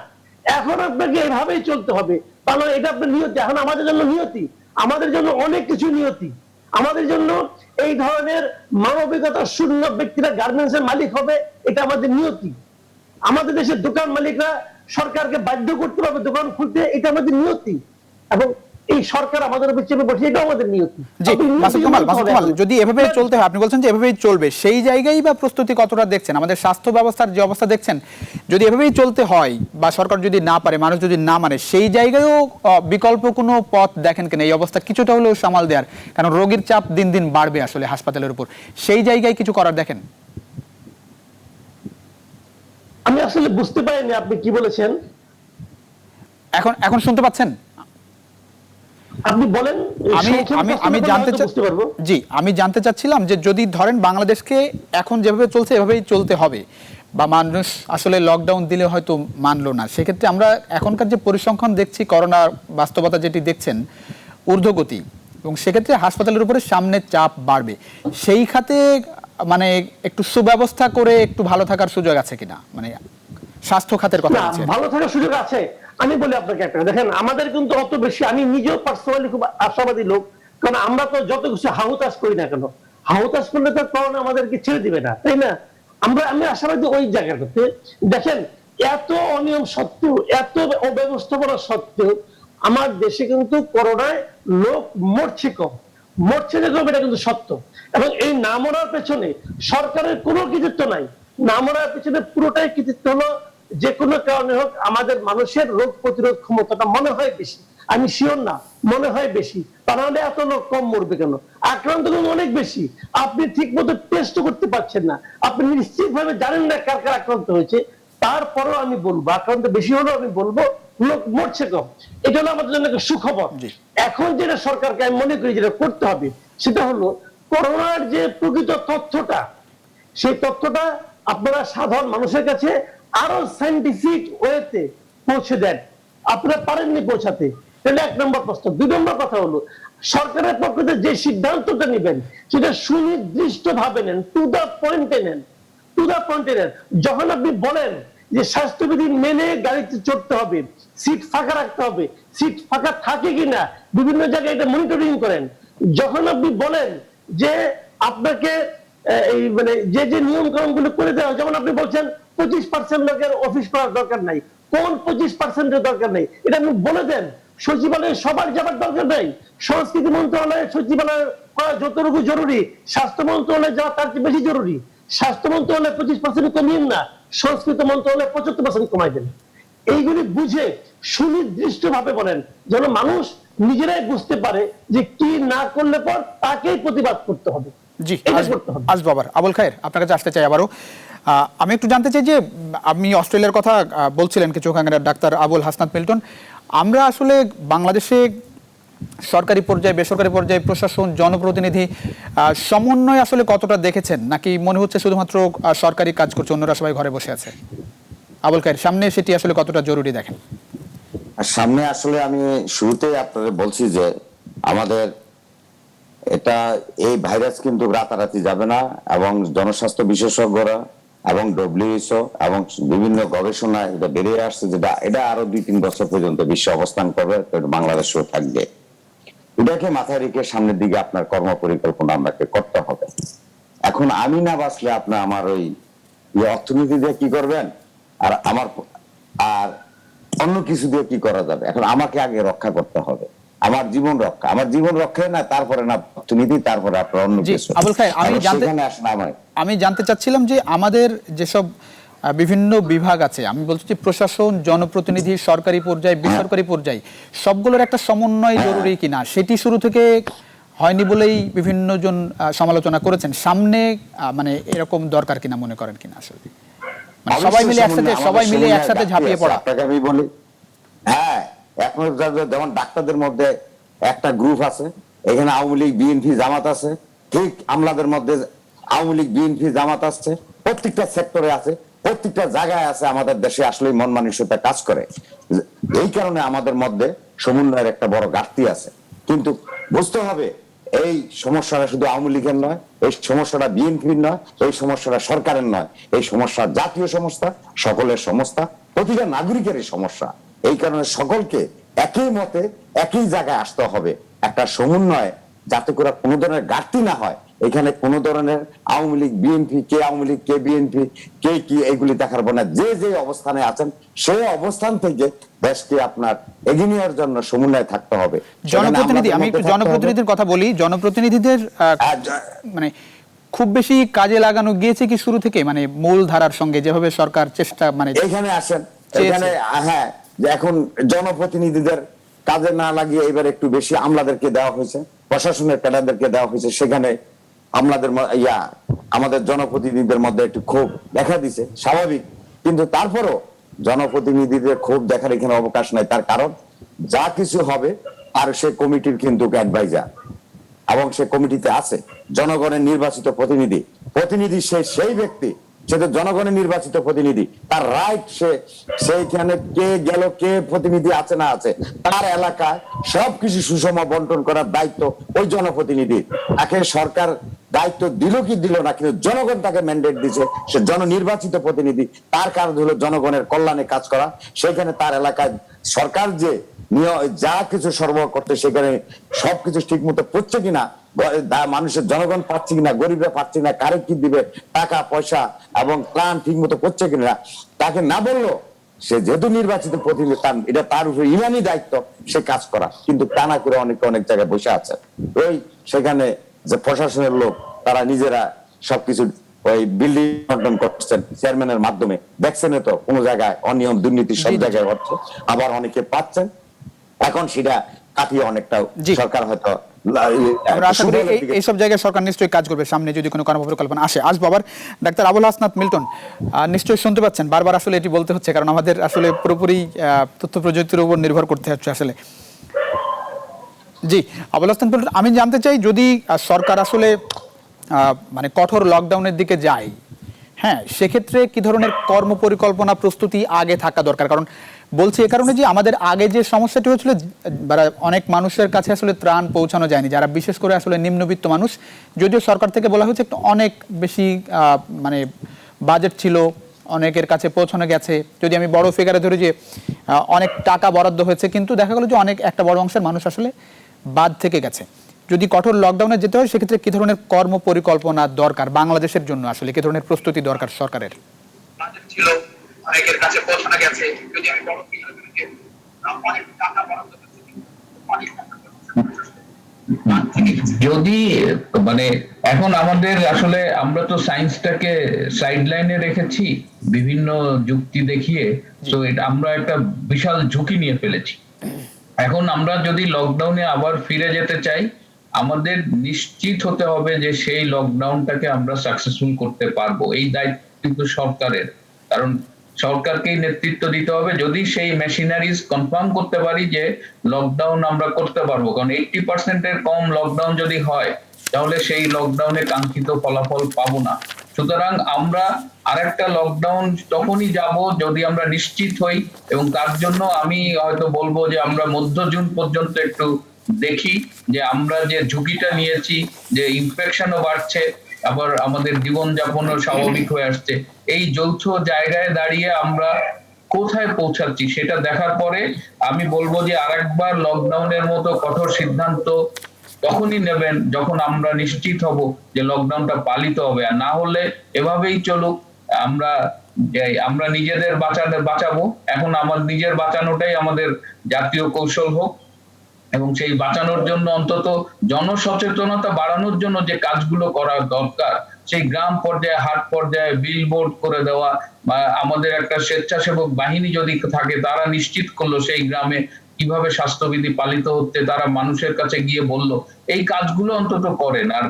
এখন আপনাকে এভাবেই চলতে হবে, কারণ এটা আপনার নিয়তি। এখন আমাদের জন্য নিয়তি, আমাদের জন্য অনেক কিছু নিয়তি। আমাদের জন্য এই ধরনের মানবিকতা শূন্য ব্যক্তিরা গার্মেন্টস এর মালিক হবে, এটা আমাদের নিয়তি। আমাদের দেশের দোকান মালিকরা সরকারকে বাধ্য করতে হবে দোকান খুলতে, এটা আমাদের নিয়তি। এবং এই সরকার আমাদের উপর চেপে বসে, এটাও আমাদের নিয়তি। জি, আপনি নিয়তি মাসুদ কামাল, মানতে হবে এখন। যদি এভাবেই চলতে হয়, আপনি বলছেন যে এভাবেই চলবে, সেই জায়গায় বা প্রস্তুতি কতটা দেখছেন? আমাদের স্বাস্থ্য ব্যবস্থার যে অবস্থা দেখছেন, যদি এভাবেই চলতে হয় বা সরকার যদি না পারে, মানুষ যদি না মানে, সেই জায়গায়ও বিকল্প কোনো পথ দেখেন কিনা এই অবস্থা কিছুটা হলেও সামাল দেওয়ার? কারণ রোগীর চাপ দিন দিন বাড়বে আসলে হাসপাতালের উপর, সেই জায়গায় কিছু করার দেখেন? আমি আসলে বুঝতে পারিনি আপনি কি বলেছেন। এখন শুনতে পাচ্ছেন? আপনি বলেন। আমি জানতে চাচ্ছিলাম যে যদি ধরেন বাংলাদেশকে এখন যেভাবে চলছে এভাবেই চলতে হবে, বা মানুষ আসলে লকডাউন দিলে হয়তো মানলো না, সেক্ষেত্রে আমরা এখনকার যে পরিসংখ্যান দেখছি, করোনা বাস্তবতা যেটি দেখছেন ঊর্ধ্বগতি, এবং সেক্ষেত্রে হাসপাতালের উপরে সামনে চাপ বাড়বে, সেই খাতে মানে একটু সুব্যবস্থা করে একটু ভালো থাকার সুযোগ আছে কিনা, মানে স্বাস্থ্য খাতের কথা না, বলছি। ভালো থাকার সুযোগ আছে। আমি বলি আপনাকে একটা, দেখেন আমাদের কিন্তু অত বেশি, আমি নিজেও পার্সোনালি খুব আশাবাদী লোক, কারণ আমরা তো যত কিছু হাহুতাশ করি না কেন, হাহুতাশ করলে তো করোনা আমাদেরকে ছেড়ে দিবে না, তাই না? আমি আশাবাদী ওই জায়গাটাতে। দেখেন, এত অনিয়ম সত্ত্বেও, এত অব্যবস্থাপনা সত্ত্বেও আমার দেশে কিন্তু করোনায় লোক মরছে কম, মরছে যে কম, এটা কিন্তু সত্য। এবং এই না মরার পেছনে সরকারের কোনো কৃতিত্ব নাই। না মরার পেছনে পুরোটাই কৃতিত্ব হলো, যে কোনো কারণে হোক আমাদের মানুষের রোগ প্রতিরোধ ক্ষমতাটা মনে হয় বেশি। আমি শিওর না, মনে হয় বেশি। তাহলে এত লোক কম মরবে কেন? আক্রান্ত কিন্তু অনেক বেশি। আপনি ঠিক মতো টেস্ট করতে পারছেন না, আপনি নিশ্চিত ভাবে জানেন না কার কার আক্রান্ত হয়েছে। তারপরও আমি বলবো, আক্রান্ত বেশি হলেও আমি বলবো লোক মরছে কম। এটা হলো আমাদের জন্য একটা সুখবর। এখন যেটা সরকারকে আমি মনে করি যেটা করতে হবে, সেটা হলো করোনার যে প্রকৃত তথ্যটা, সেই তথ্যটা আপনারা সাধারণ মানুষের কাছে আরো সায়েন্টিফিক ওয়েতে পৌঁছে দেন। আপনারা পারেননি পৌঁছাতে, তাহলে 1 নম্বর প্রশ্ন। 2 নম্বর কথা হলো, সরকারের পক্ষ থেকে যে সিদ্ধান্তটা নেবেন সেটা সুনির্দিষ্ট ভাবে নেন, টু দা পয়েন্টে নেন, টু দা পয়েন্টে নেন। যখন আপনি বলেন যে স্বাস্থ্যবিধি মেনে গাড়িতে চড়তে হবে, সিট ফাঁকা রাখতে হবে, সিট ফাঁকা থাকে কিনা বিভিন্ন জায়গায় এটা মনিটরিং করেন। যখন আপনি বলেন যে আপনাকে এই মানে যে যে নিয়ম কানুন গুলো করে দেওয়া, যেমন আপনি বলছেন 25% লোকের অফিস করার দরকার নাই, কোন 25% দরকার নেই এটা আপনি বলে দেন। সচিবালয়ে সবার যাবার দরকার নাই, সংস্কৃতি মন্ত্রণালয়ের সচিবালয় করা যতটুকু জরুরি স্বাস্থ্য মন্ত্রণালয়ে যাওয়া তার চেয়ে বেশি জরুরি। স্বাস্থ্য মন্ত্রণালয় 25% কমিয়ে না, সংস্কৃতি মন্ত্রণালয় 75% কমাই দেন। এইগুলি বুঝে সুনির্দিষ্ট ভাবে বলেন, যেন মানুষ নিজেরাই বুঝতে পারে যে কি না করলে পর তাকেই প্রতিবাদ করতে হবে। জি, এটা করতে হবে। আসবো আবার আবুল খায়ের আপনার কাছে আসতে চাই আবারও। আমি একটু জানতে চাই যে আপনি অস্ট্রেলিয়ার কথা বলছিলেন কিছুক্ষণ আগে, ডাক্তার আবুল হাসনাত মিল্টন। আমরা আসলে বাংলাদেশে সরকারি পর্যায়ে, বেসরকারি পর্যায়ে, প্রশাসন, জনপ্রতিনিধি সমন্বয় আসলে কতটা দেখেছেন, নাকি মনে হচ্ছে শুধুমাত্র সরকারি কাজ করছে, অন্যরা সবাই ঘরে বসে আছে? আবুল খায়ের, সামনে সেটি আসলে কতটা জরুরি দেখেন? আর সামনে আসলে আমি শুরুতেই আপনাদের বলছি যে আমাদের এটা এই ভাইরাস কিন্তু রাতারাতি যাবে না, এবং জনস্বাস্থ্য বিশেষজ্ঞরা এবং ডব্লিউএইচও এবং বিভিন্ন গবেষণায় এটা বেরিয়ে আসছে যেটা এটা আরো 2-3 বছর পর্যন্ত বিশ্বে অবস্থান করবে, বাংলাদেশেও থাকবে। এটাকে মাথায় রেখে সামনের দিকে আপনার কর্ম পরিকল্পনা আপনাকে করতে হবে। এখন আমি না বাঁচলে আপনার আমার ওই অর্থনীতি দিয়ে কি করবেন, আর আর অন্য কিছু দিয়ে কি করা যাবে? এখন আমাকে আগে রক্ষা করতে হবে, আমার জীবন রক্ষা, আমার জীবন রক্ষায় না, তারপরে না অর্থনীতি, তারপরে আপনার অন্য কিছু। আবুল খায়ের, আমি জানতে চাচ্ছিলাম যে আমাদের যেসব বিভিন্ন বিভাগ আছে, আমি বলছি যে প্রশাসন, জনপ্রতিনিধি, সরকারি পর্যায়ে, বেসরকারি পর্যায়ে, সবগুলোর একটা সমন্বয় জরুরি কিনা, সেটি শুরু থেকে হয়নি বলেই বিভিন্ন জন সমালোচনা করেছেন। সামনে মানে এরকম দরকার কিনা মনে করেন কিনা আসলে, মানে সবাই মিলে একসাথে ঝাঁপিয়ে পড়া? আপনাকে আমি বলি, হ্যাঁ, এখন যেমন ডাক্তারদের মধ্যে একটা গ্রুপ আছে, এখানে আওয়ামী লীগ, বিএনপি, জামাত আছে, ঠিক আমলাদের মধ্যে আওয়ামী লীগ, বিএনপি, জামাত আছে, প্রত্যেকটা সেক্টরে আছে, প্রত্যেকটা জায়গায় আছে। আমাদের দেশে আসলে মন মানসিকতা কাজ করে, এই কারণে আমাদের মধ্যে সমন্বয়ের একটা বড় ঘাটতি আছে। কিন্তু বুঝতে হবে এই সমস্যাটা শুধু আওয়ামী লীগের নয়, এই সমস্যাটা বিএনপির নয়, এই সমস্যাটা সরকারের নয়, এই সমস্যা জাতীয় সমস্যা, সকলের সমস্যা, প্রতিটা নাগরিকেরই সমস্যা। এই কারণে সকলকে একই মতে একই জায়গায় আসতে হবে, একটা সমন্বয়, যাতে করে কোনো ধরনের ঘাটতি না হয়। এখানে কোনো ধরনের আওয়ামী লীগ, বিএনপি, কে আওয়ামী লীগ, কে বিএনপি, কে কি, এইগুলি দেখার না। যে যে অবস্থানে আছেন সেই অবস্থান থেকে দেশকে আপনার এগিয়ে নেওয়ার জন্য সমন্বয় থাকতে হবে। জনপ্রতিনিধি, আমি একটু জনপ্রতিনিধির কথা বলি। জনপ্রতিনিধিদের মানে খুব বেশি কাজে লাগানো গিয়েছে কি শুরু থেকে, মানে মূল ধারার সঙ্গে যেভাবে সরকার চেষ্টা, মানে এখানে আসেন, এখানে হ্যাঁ, এখন জনপ্রতিনিধিদের কাজে না লাগিয়ে এবার একটু বেশি আমলাদেরকে দেওয়া হয়েছে, প্রশাসনের ক্যাডারদেরকে দেওয়া হয়েছে। সেখানে আমলাদের আমাদের জনপ্রতিনিধিদের মধ্যে একটু ক্ষোভ দেখা দিছে, স্বাভাবিক। কিন্তু তারপরও জনপ্রতিনিধিদের ক্ষোভ দেখার এখানে অবকাশ নাই। তার কারণ যা কিছু হবে আর সে কমিটির কিন্তু অ্যাডভাইজার, এবং সে কমিটিতে আছে জনগণের নির্বাচিত প্রতিনিধি। প্রতিনিধি সেই ব্যক্তি, সেটা জনগণের নির্বাচিত প্রতিনিধি, তার রাইট সেইখানে কে গেল, কে প্রতিনিধি আছে না আছে, তার এলাকায় সবকিছু সুষম বন্টন করার দায়িত্ব ওই জনপ্রতিনিধি। তাকে সরকার দায়িত্ব দিল কি দিল না, কিন্তু জনগণ তাকে ম্যান্ডেট দিছে, সে জননির্বাচিত প্রতিনিধি, তার কাজ হলো জনগণের কল্যাণে কাজ করা। সেখানে তার এলাকায় সরকার যে যা কিছু সরবরাহ করতে, সেখানে সবকিছু ঠিক মতো পড়ছে কিনা, মানুষের জনগণ পাচ্ছে কিনা, গরিবরা পাচ্ছে কিনা, কারে কি দিবে, টাকা পয়সা এবং প্ল্যান ঠিক মতো করছে কিনা, তাকে না বললো। সে যেহেতু নির্বাচিত প্রতিনিধি, এটা তার উপরে ইমানি দায়িত্ব সে কাজ করা, কিন্তু তা না করে অনেক জায়গায় বসে আছে। ওই সেখানে যে প্রশাসনের লোক, তারা নিজেরা সবকিছু ওই বিল্ডিং বন্টন করছেন চেয়ারম্যানের মাধ্যমে। দেখছেন তো কোনো জায়গায় অনিয়ম, দুর্নীতি সব জায়গায় হচ্ছে, আবার অনেকে পাচ্ছেন। এখন সেটা কাটিয়ে অনেকটা সরকার হয়তো এইসব জায়গায় সরকার নিশ্চয়ই কাজ করবে সামনে যদি কোনো কর্মপরিকল্পনা আসে। আসবো আবার ডাক্তার আবুল হাসনাত মিল্টন, নিশ্চয়ই শুনতে পাচ্ছেন, বারবার আসলে এটি বলতে হচ্ছে কারণ আমাদের আসলে পুরোপুরি তথ্য প্রযুক্তির উপর নির্ভর করতে হচ্ছে আসলে। জি আবুল হাসনাত মিল্টন, আমি জানতে চাই যদি সরকার আসলে মানে কঠোর লকডাউনের দিকে যায়, হ্যাঁ, সেক্ষেত্রে কি ধরনের কর্মপরিকল্পনা প্রস্তুতি আগে থাকা দরকার? কারণ বলছি এ কারণে যে আমাদের আগে যে সমস্যাটি হয়েছিল, অনেক মানুষের কাছে আসলে ত্রাণ পৌঁছানো যায়নি, যারা বিশেষ করে আসলে নিম্নবিত্ত মানুষ। যদিও সরকার থেকে বলা হয়েছে একটু অনেক বেশি মানে বাজেট ছিল, অনেকের কাছে পৌঁছানো গেছে। যদি আমি বড় ফিগারে ধরি যে অনেক টাকা বরাদ্দ হয়েছে, কিন্তু দেখা গেল যে অনেক একটা বড় অংশের মানুষ আসলে বাদ থেকে গেছে। যদি কঠোর লকডাউনে যেতে হয় সেক্ষেত্রে কি ধরনের কর্ম পরিকল্পনা দরকার বাংলাদেশের জন্য, আসলে কি ধরনের প্রস্তুতি দরকার সরকারের? ছিল, অনেকের কাছে পৌঁছানো গেছে। যদি আমি বড় ফিগার ধরি যে অনেক টাকা বরাদ্দ করেছে, অনেক টাকা যদি মানে এখন আমাদের আসলে আমরা তো সায়েন্সটাকে সাইডলাইনে রেখেছি বিভিন্ন যুক্তি দেখিয়ে, তো এটা আমরা একটা বিশাল ঝুঁকি নিয়ে ফেলেছি। এখন আমরা যদি লকডাউনে আবার ফিরে যেতে চাই, আমাদের নিশ্চিত হতে হবে যে সেই লকডাউনটাকে আমরা সাকসেসফুল করতে পারবো। এই দায়িত্ব কিন্তু সরকারের, কারণ সরকারকেই নেতৃত্ব দিতে হবে। যদি সেই মেশিনারিজ কনফার্ম করতে পারি যে লকডাউন আমরা করতে পারবো, কারণ 80% এর কম লকডাউন যদি হয় তাহলে সেই লকডাউনে কাঙ্ক্ষিত ফলাফল পাবো না। সুতরাং আমরা আরেকটা লকডাউন তখনই যাব যদি আমরা নিশ্চিত হই, এবং তার জন্য আমি হয়তো বলবো যে আমরা মধ্য জুন পর্যন্ত একটু দেখি যে আমরা যে ঝুঁকিটা নিয়েছি, যে ইনফেকশনও বাড়ছে, আবার আমাদের জীবনযাপনও স্বাভাবিক হয়ে আসছে, এই যৌথ জায়গায় দাঁড়িয়ে আমরা কোথায় পৌঁছাচ্ছি সেটা দেখার পরে আমি বলবো যে আরেকবার লকডাউনের মতো কঠোর সিদ্ধান্ত তখনই নেবেন যখন আমরা নিশ্চিত হব যে লকডাউনটা পালিত হবে। আর না হলে এভাবেই চলুক, আমরা নিজেদের বাঁচাবো। এখন আমার নিজের বাঁচানোটাই আমাদের জাতীয় কৌশল হোক, এবং সেই বাঁচানোর জন্য অন্তত জনসচেতনতা বাড়ানোর জন্য যে কাজগুলো করা দরকার, সেই গ্রাম পর্যায়ে, হাট পর্যায়ে বিলবোর্ড করে দেওয়া, বা আমাদের একটা স্বেচ্ছাসেবক বাহিনী যদি থাকে তারা নিশ্চিত করলো সেই গ্রামে কিভাবে স্বাস্থ্যবিধি পালিত হচ্ছে, তারা মানুষের কাছে গিয়ে বলল, এই কাজগুলো অন্তত করেন। আর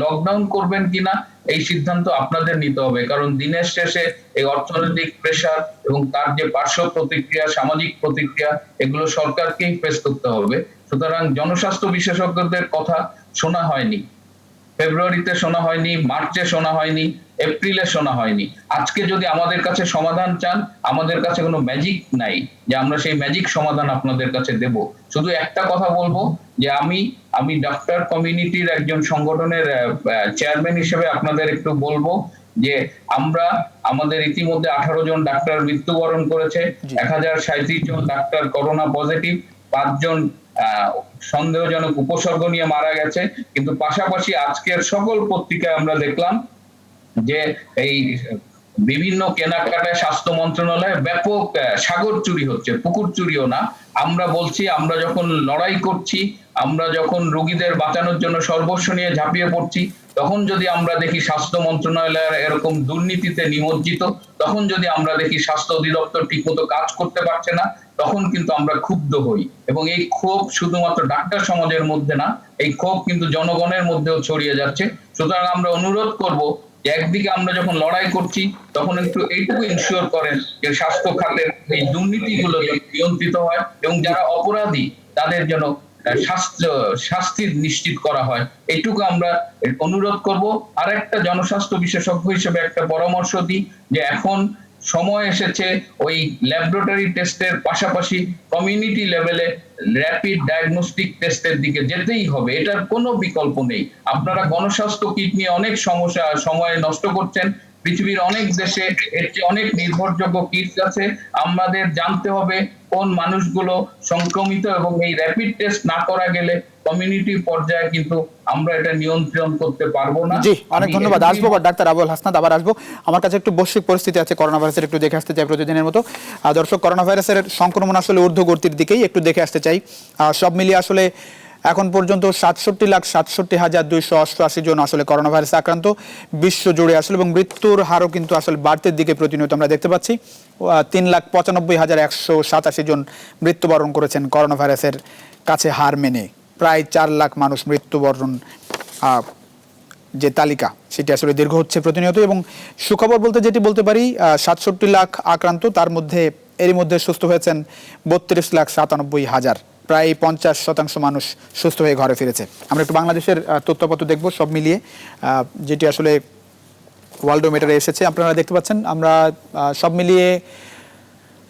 লকডাউন করবেন কিনা এই সিদ্ধান্ত আপনাদের নিতে হবে, কারণ দিনের শেষে এই অর্থনৈতিক প্রেসার এবং তার যে পার্শ্ব প্রতিক্রিয়া, সামাজিক প্রতিক্রিয়া, এগুলো সরকারকেই ফেস করতে হবে। সুতরাং জনস্বাস্থ্য বিশেষজ্ঞদের কথা শোনা হয়নি, ফেব্রুয়ারিতে শোনা হয়নি, মার্চে শোনা হয়নি, এপ্রিলে শোনা হয়নি। আজকে যদি আমাদের কাছে সমাধান চান, আমাদের কাছে কোনো ম্যাজিক নাই যে আমরা সেই ম্যাজিক সমাধান আপনাদের কাছে দেব। শুধু একটা কথা বলবো যে আমি ডাক্তার কমিউনিটির একজন সংগঠনের চেয়ারম্যান হিসেবে আপনাদের একটু বলবো যে আমাদের ইতিমধ্যে 18 জন ডাক্তার মৃত্যুবরণ করেছে, 1037 জন ডাক্তার করোনা পজিটিভ, 5 জন সন্দেহজনক উপসর্গ নিয়ে মারা গেছে। কিন্তু পাশাপাশি আজকের সকল পত্রিকায় আমরা দেখলাম যে এই বিভিন্ন কেনাকাটায় স্বাস্থ্য মন্ত্রণালয়ে ব্যাপক সাগর চুরি হচ্ছে, পুকুর চুরিও না। আমরা বলছি, আমরা যখন লড়াই করছি, আমরা যখন রোগীদের বাঁচানোর জন্য সর্বস্ব নিয়ে ঝাঁপিয়ে পড়ছি, তখন যদি আমরা দেখি স্বাস্থ্য মন্ত্রণালয়ের এরকম দুর্নীতিতে নিমজ্জিত, তখন যদি আমরা দেখি স্বাস্থ্য অধিদপ্তর ঠিকমতো কাজ করতে পারছে না, তখন কিন্তু আমরা ক্ষুব্ধ হই। এবং এই ক্ষোভ শুধুমাত্র ডাক্তার সমাজের মধ্যে না, এই ক্ষোভ কিন্তু জনগণের মধ্যেও ছড়িয়ে যাচ্ছে। সুতরাং আমরা অনুরোধ করব যে একদিকে আমরা যখন লড়াই করছি তখন একটু এইটুকু ইনশিওর করেন যে স্বাস্থ্য খাতের এই দুর্নীতিগুলো নিয়ন্ত্রিত হয়, এবং যারা অপরাধী তাদের যেন শাস্তি নিশ্চিত করা হয়, এইটুকু আমরা অনুরোধ করব। আর একটা জনস্বাস্থ্য বিশেষজ্ঞ হিসেবে একটা পরামর্শ দিই যে এখন সময় এসেছে ওই ল্যাবরেটরি টেস্টের পাশাপাশি কমিউনিটি লেভেলে র্যাপিড ডায়াগনস্টিক টেস্টের দিকে যেতেই হবে, এটার কোনো বিকল্প নেই। আপনারা গণস্বাস্থ্য কিট নিয়ে অনেক সময় নষ্ট করছেন, পৃথিবীর অনেক দেশে এর চেয়ে অনেক নির্ভরযোগ্য কিটস আছে। আমাদের জানতে হবে কোন মানুষগুলো সংক্রমিত, এবং এই র্যাপিড টেস্ট না করা গেলে কমিউনিটি পর্যায়ে কিন্তু আমরা এটা নিয়ন্ত্রণ করতে পারবো না। জি, অনেক ধন্যবাদ। আসবো ডাক্তার আবুল হাসনাত, আবার আসবো। আমার কাছে একটু বৈশ্বিক পরিস্থিতি আছে করোনা ভাইরাসের, একটু দেখে আসতে চাই প্রতিদিনের মতো। দর্শক, করোনা ভাইরাসের সংক্রমণ আসলে ঊর্ধ্বগতির দিকেই একটু দেখে আসতে চাই। সব মিলিয়ে আসলে এখন পর্যন্ত 67,67,288 জন আসলে করোনা ভাইরাসে আক্রান্ত বিশ্ব জুড়ে আসলে, এবং মৃত্যুর হারও কিন্তু আসলে বাড়তির দিকে প্রতিনিয়ত আমরা দেখতে পাচ্ছি। 3,95,187 জন মৃত্যুবরণ করেছেন করোনা ভাইরাসের কাছে হার মেনে। প্রায় 4 লাখ মানুষ মৃত্যুবরণ যে তালিকা সেটি আসলে দীর্ঘ হচ্ছে প্রতিনিয়ত। এবং সুখবর বলতে যেটি বলতে পারি, 67 লাখ আক্রান্ত, তার মধ্যে এরই মধ্যে সুস্থ হয়েছেন 32,97,000, প্রায় 50% মানুষ সুস্থ হয়ে ঘরে ফিরেছে। আমরা একটু বাংলাদেশের তথ্যপত্র দেখব সব মিলিয়ে, যেটি আসলে ওয়ার্ল্ডোমিটারে এসেছে, আপনারা দেখতে পাচ্ছেন। আমরা সব মিলিয়ে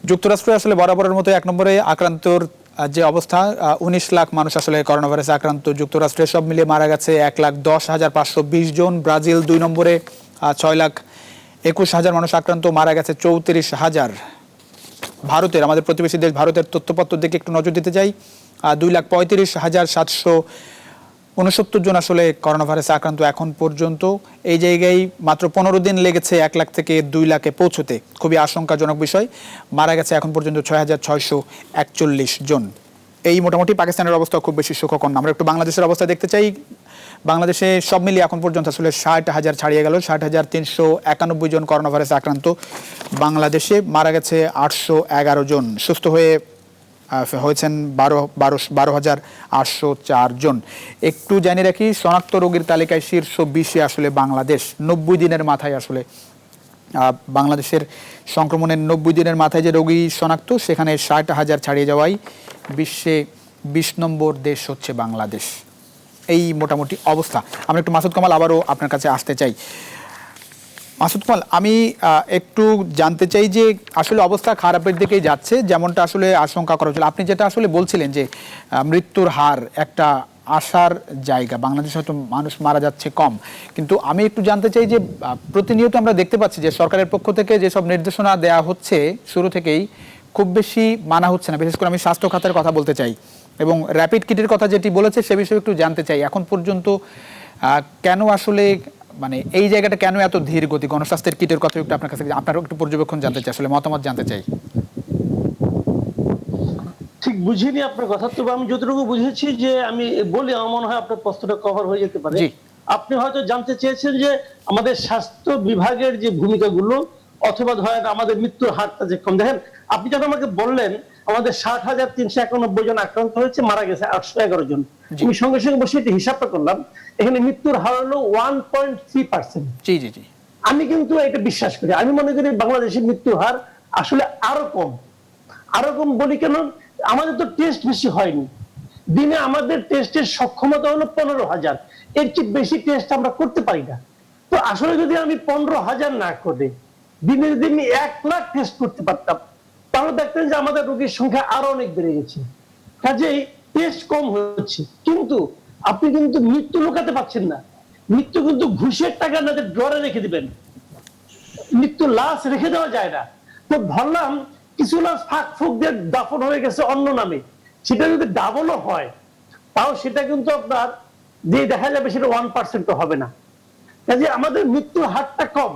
যুক্তরাষ্ট্রে আসলে বরাবরের মতো 1 নম্বরে আক্রান্তর যে অবস্থা, 19 লাখ মানুষ আসলে করোনা ভাইরাসে আক্রান্ত যুক্তরাষ্ট্রে, সব মিলিয়ে মারা গেছে 1,10,520 জন। ব্রাজিল 2 নম্বরে 6,21,000 মানুষ আক্রান্ত, মারা গেছে 34,000। ভারতের, আমাদের প্রতিবেশী দেশ ভারতের তথ্যপত্র দিকে একটু নজর দিতে চাই, 2,35,769 জন আসলে করোনা ভাইরাসে আক্রান্ত এখন পর্যন্ত। এই জায়গায় মাত্র 15 দিন লেগেছে 1 লাখ থেকে 2 লাখে পৌঁছতে, খুবই আশঙ্কাজনক বিষয়। মারা গেছে এখন পর্যন্ত 6,641 জন। এই মোটামুটি পাকিস্তানের অবস্থা খুব বেশি সুখকর না। আমরা একটু বাংলাদেশের অবস্থা দেখতে চাই। বাংলাদেশে সব মিলিয়ে এখন পর্যন্ত আসলে 60,000 ছাড়িয়ে গেল, 60,391 জন করোনা ভাইরাসে আক্রান্ত বাংলাদেশে। মারা গেছে 811 জন, সুস্থ হয়েছেন 12,804 জন। একটু জানিয়ে রাখি, শনাক্ত রোগীর তালিকায় শীর্ষ 20-এ আসলে বাংলাদেশ। 90 দিনের মাথায় আসলে বাংলাদেশের সংক্রমণের 90 দিনের মাথায় যে রোগী শনাক্ত, সেখানে 60,000 ছাড়িয়ে যাওয়ায় বিশ্বে 20 নম্বর দেশ হচ্ছে বাংলাদেশ। এই মোটামুটি অবস্থা। আমরা একটু মাসুদ কামাল আবারও আপনার কাছে আসতে চাই। মাসুদ কামাল, আমি একটু জানতে চাই যে আসলে অবস্থা খারাপের দিকেই যাচ্ছে, যেমনটা আসলে আশঙ্কা করা হচ্ছিল। আপনি যেটা আসলে বলছিলেন যে মৃত্যুর হার একটা আশার জায়গা, বাংলাদেশে হয়তো মানুষ মারা যাচ্ছে কম, কিন্তু আমি একটু জানতে চাই যে প্রতিনিয়ত আমরা দেখতে পাচ্ছি যে সরকারের পক্ষ থেকে যেসব নির্দেশনা দেওয়া হচ্ছে শুরু থেকেই খুব বেশি মানা হচ্ছে না। বিশেষ করে আমি স্বাস্থ্য খাতের কথা বলতে চাই, এবং র্যাপিড কিটের কথা যেটি বলেছে সে বিষয়ে একটু জানতে চাই। এখন পর্যন্ত কেন আসলে মানে এই জায়গাটা কেন এত ধীর গতি? গণস্বাস্থ্যের কিটের কথা একটু আপনার কাছে, আপনার একটু পর্যবেক্ষণ জানতে চাই, আসলে মতামত জানতে চাই। ঠিক বুঝিনি আপনার কথা, তবে আমি যতটুকু বুঝেছি যে আমি বলি, আমার মনে হয় আপনার প্রশ্নটা কভার হয়ে যেতে পারে। জি। আপনি হয়তো জানতে চেয়েছেন যে আমাদের স্বাস্থ্য বিভাগের যে ভূমিকাগুলো, অথবা ধরেন আমাদের মৃত্যুর হারটা যে কম। দেখেন, আপনি যখন আমাকে বললেন আমাদের 60,391 জন আক্রান্ত হয়েছে, মারা গেছে 811 জন, আমি সঙ্গে সঙ্গে বসে এটা হিসাবটা করলাম। এখানে মৃত্যুর হার হলো 1.3%। জি জি জি। আমি কিন্তু এটা বিশ্বাস করি, আমি মনে করি বাংলাদেশের মৃত্যুর হার আসলে আরো কম। আরো কম বলি কেন, আমাদের তো টেস্ট বেশি হয়নি। দিনে আমাদের টেস্টের সক্ষমতা হলো 15,000, এর চেয়ে বেশি টেস্ট আমরা করতে পারি না। তো আসলে যদি আমি 15,000 না করে দিনে যদি আমি 1 লাখ টেস্ট করতে পারতাম, তাহলে দেখতেন যে আমাদের রোগীর সংখ্যা আরো অনেক বেড়ে গেছে। কাজেই টেস্ট কম হচ্ছে, কিন্তু আপনি কিন্তু মৃত্যু লুকাতে পারছেন না। মৃত্যু কিন্তু ঘুষের টাকা না ড্ররে রেখে দিবেন, মৃত্যু লাশ রেখে দেওয়া যায় না। তো ধরলাম কিছু লাশ ফাঁক ফুক দিয়ে দাফন হয়ে গেছে অন্য নামে, সেটা যদি ডাবলও হয় তাও সেটা কিন্তু আপনার যে দেখা যাবে সেটা 1% হবে না। কাজে আমাদের মৃত্যুর হারটা কম,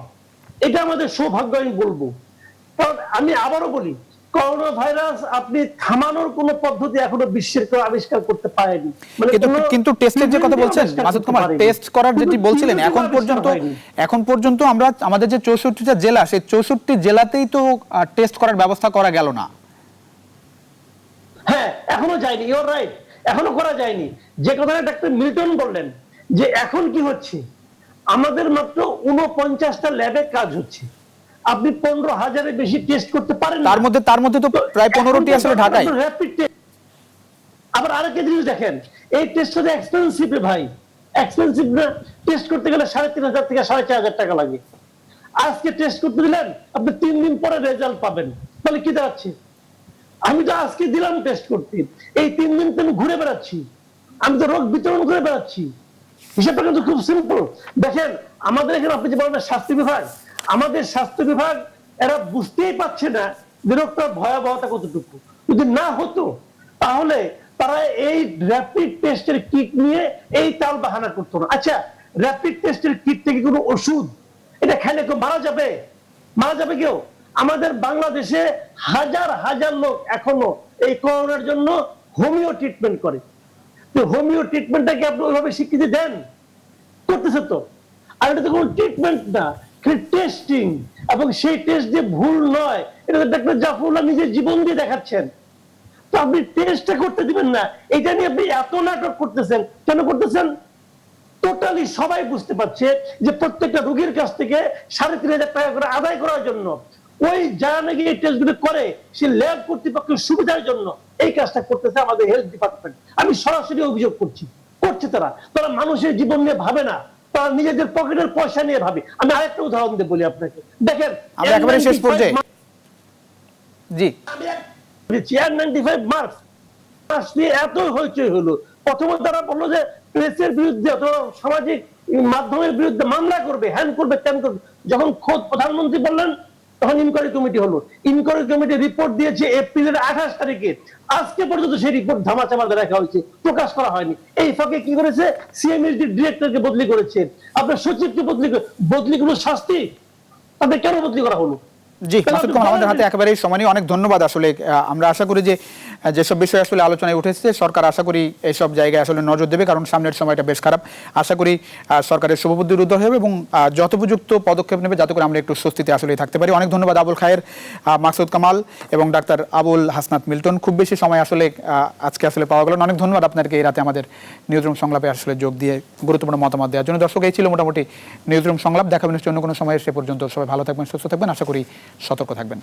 এটা আমাদের সৌভাগ্য আমি বলবো। কারণ আমি আবারও বলি, করোনা ভাইরাস আপনি থামানোর কোন পদ্ধতি এখনো বিশ্বের কেউ আবিষ্কার করতে পারেনি। কিন্তু টেস্টের যে কথা বলছেন মাসুদ কামাল, টেস্ট করার যেটি বলছিলেন, এখন পর্যন্ত আমরা আমাদের যে 64টা জেলা, সেই 64 জেলাতেই তো টেস্ট করার ব্যবস্থা করা গেল না। হ্যাঁ, এখনো যায়নি, ইউর রাইট, এখনো করা যায়নি। যে কথাটা ডাক্তার মিল্টন বললেন যে এখন কি হচ্ছে, আমাদের মাত্র 49টা ল্যাবে কাজ হচ্ছে। আপনি 15,000-এর বেশি টেস্ট করতে পারেন না। তার মধ্যে তো প্রায় 15টি আসলে ঢাকায়। আবার আরেকটা জিনিস দেখেন, এই টেস্টটা এক্সপেন্সিভ রে ভাই, এক্সপেন্সিভ না? টেস্ট করতে গেলে 3,500 থেকে 4,500 টাকা লাগে। আজকে টেস্ট করতে দিলেন, আপনি 3 দিন পরে রেজাল্ট পাবেন। তাহলে কি দাঁড়াচ্ছে? আমি তো আজকে দিলাম টেস্ট করতে, এই 3 দিন তো আমি ঘুরে বেড়াচ্ছি, আমি তো রোগ বিতরণ করে বেড়াচ্ছি। হিসাবটা কিন্তু খুব সিম্পল। দেখেন, আমাদের এখানে আপনি যে বলেন স্বাস্থ্য বিভাগ, আমাদের স্বাস্থ্য বিভাগ এরা বুঝতেই পারছে না যে রোগটার ভয়াবহতা কতটুকু। যদি না হতো তাহলে তারা এই র্যাপিড টেস্টের কিট নিয়ে এই তাল বাহানা করতো না। আচ্ছা, র্যাপিড টেস্টের কিট থেকে কোনো ওষুধ এটা খাইলে কেউ মারা যাবে? মারা যাবে কেউ? আমাদের বাংলাদেশে হাজার হাজার লোক এখনো এই করোনার জন্য হোমিও ট্রিটমেন্ট করে। তো হোমিও ট্রিটমেন্টটাকে আপনি ওইভাবে স্বীকৃতি দেন? করতেছে তো। আর এটা তো কোনো ট্রিটমেন্ট না, টেস্টিং, এবং সেই টেস্ট যে ভুল নয় এটা ডাক্তার জাফরুল্লাহ নিজের জীবন দিয়ে দেখাচ্ছেন। তো আপনি টেস্টটা করতে দিবেন না, এটা নিয়ে আপনি এত নাটক করতেছেন কেন করতেছেন? টোটালি সবাই বুঝতে পারছে যে প্রত্যেকটা রোগীর কাছ থেকে 3,500 টাকা করে আদায় করার জন্য ওই যারা নাকি এই টেস্টগুলো করে সে ল্যাব কর্তৃপক্ষের সুবিধার জন্য এই কাজটা করতেছে আমাদের হেলথ ডিপার্টমেন্ট। আমি সরাসরি অভিযোগ করছে তারা মানুষের জীবন নিয়ে ভাবে না, তারা নিজেদের পকেটের পয়সা নিয়ে ভাবে। আমি আরেকটা উদাহরণ দিয়ে বলি আপনাকে, দেখেন আমরা একেবারে শেষ পর্যায়ে জি চেয়ার 95 মার্কস নিয়ে এত হইচই হলো। প্রথমে তারা বললো যে প্রেসের বিরুদ্ধে অথবা সামাজিক মাধ্যমের বিরুদ্ধে মামলা করবে, হ্যান করবে, ত্যান করবে। যখন খোদ প্রধানমন্ত্রী বললেন তখন ইনকোয়ারি কমিটি হলো। ইনকোয়ারি কমিটি রিপোর্ট দিয়েছে এপ্রিলের 28 তারিখে। আজকে পর্যন্ত সেই রিপোর্ট ধামাচাপা রাখা হয়েছে, প্রকাশ করা হয়নি। এই ফাঁকে কি করেছে, সিএমএসডি ডিরেক্টরকে বদলি করেছে, আপনার সচিবকে বদলি কোনো শাস্তি, তাদের কেন বদলি করা হলো? জি মাসুদ কামাল, আমাদের হাতে একেবারেই সময় নেই। অনেক ধন্যবাদ। আসলে আমরা আশা করি যে যেসব বিষয় আসলে আলোচনায় উঠেছে, সরকার আশা করি এইসব জায়গায় আসলে নজর দেবে, কারণ সামনের সময়টা বেশ খারাপ। আশা করি সরকারের শুভবুদ্ধির উদয় হবে এবং যথোপযুক্ত পদক্ষেপ নেবে, যাতে করে আমরা একটু স্বস্তিতে আসলে থাকতে পারি। অনেক ধন্যবাদ আবুল খায়ের, মাসুদ কামাল এবং ডাক্তার আবুল হাসনাত মিল্টন। খুব বেশি সময় আসলে আজকে আসলে পাওয়া গেল না। অনেক ধন্যবাদ আপনাদেরকে এই রাতে আমাদের নিউজরুম সংলাপে আসলে যোগ দিয়ে গুরুত্বপূর্ণ মতামত দেওয়ার জন্য। দর্শক, এই ছিল মোটামুটি নিউজরুম সংলাপ। দেখাবেন নিশ্চয়ই অন্য কোনো সময়। সে পর্যন্ত সবাই ভালো থাকবেন, সুস্থ থাকবেন, আশা করি সতর্ক থাকবেন।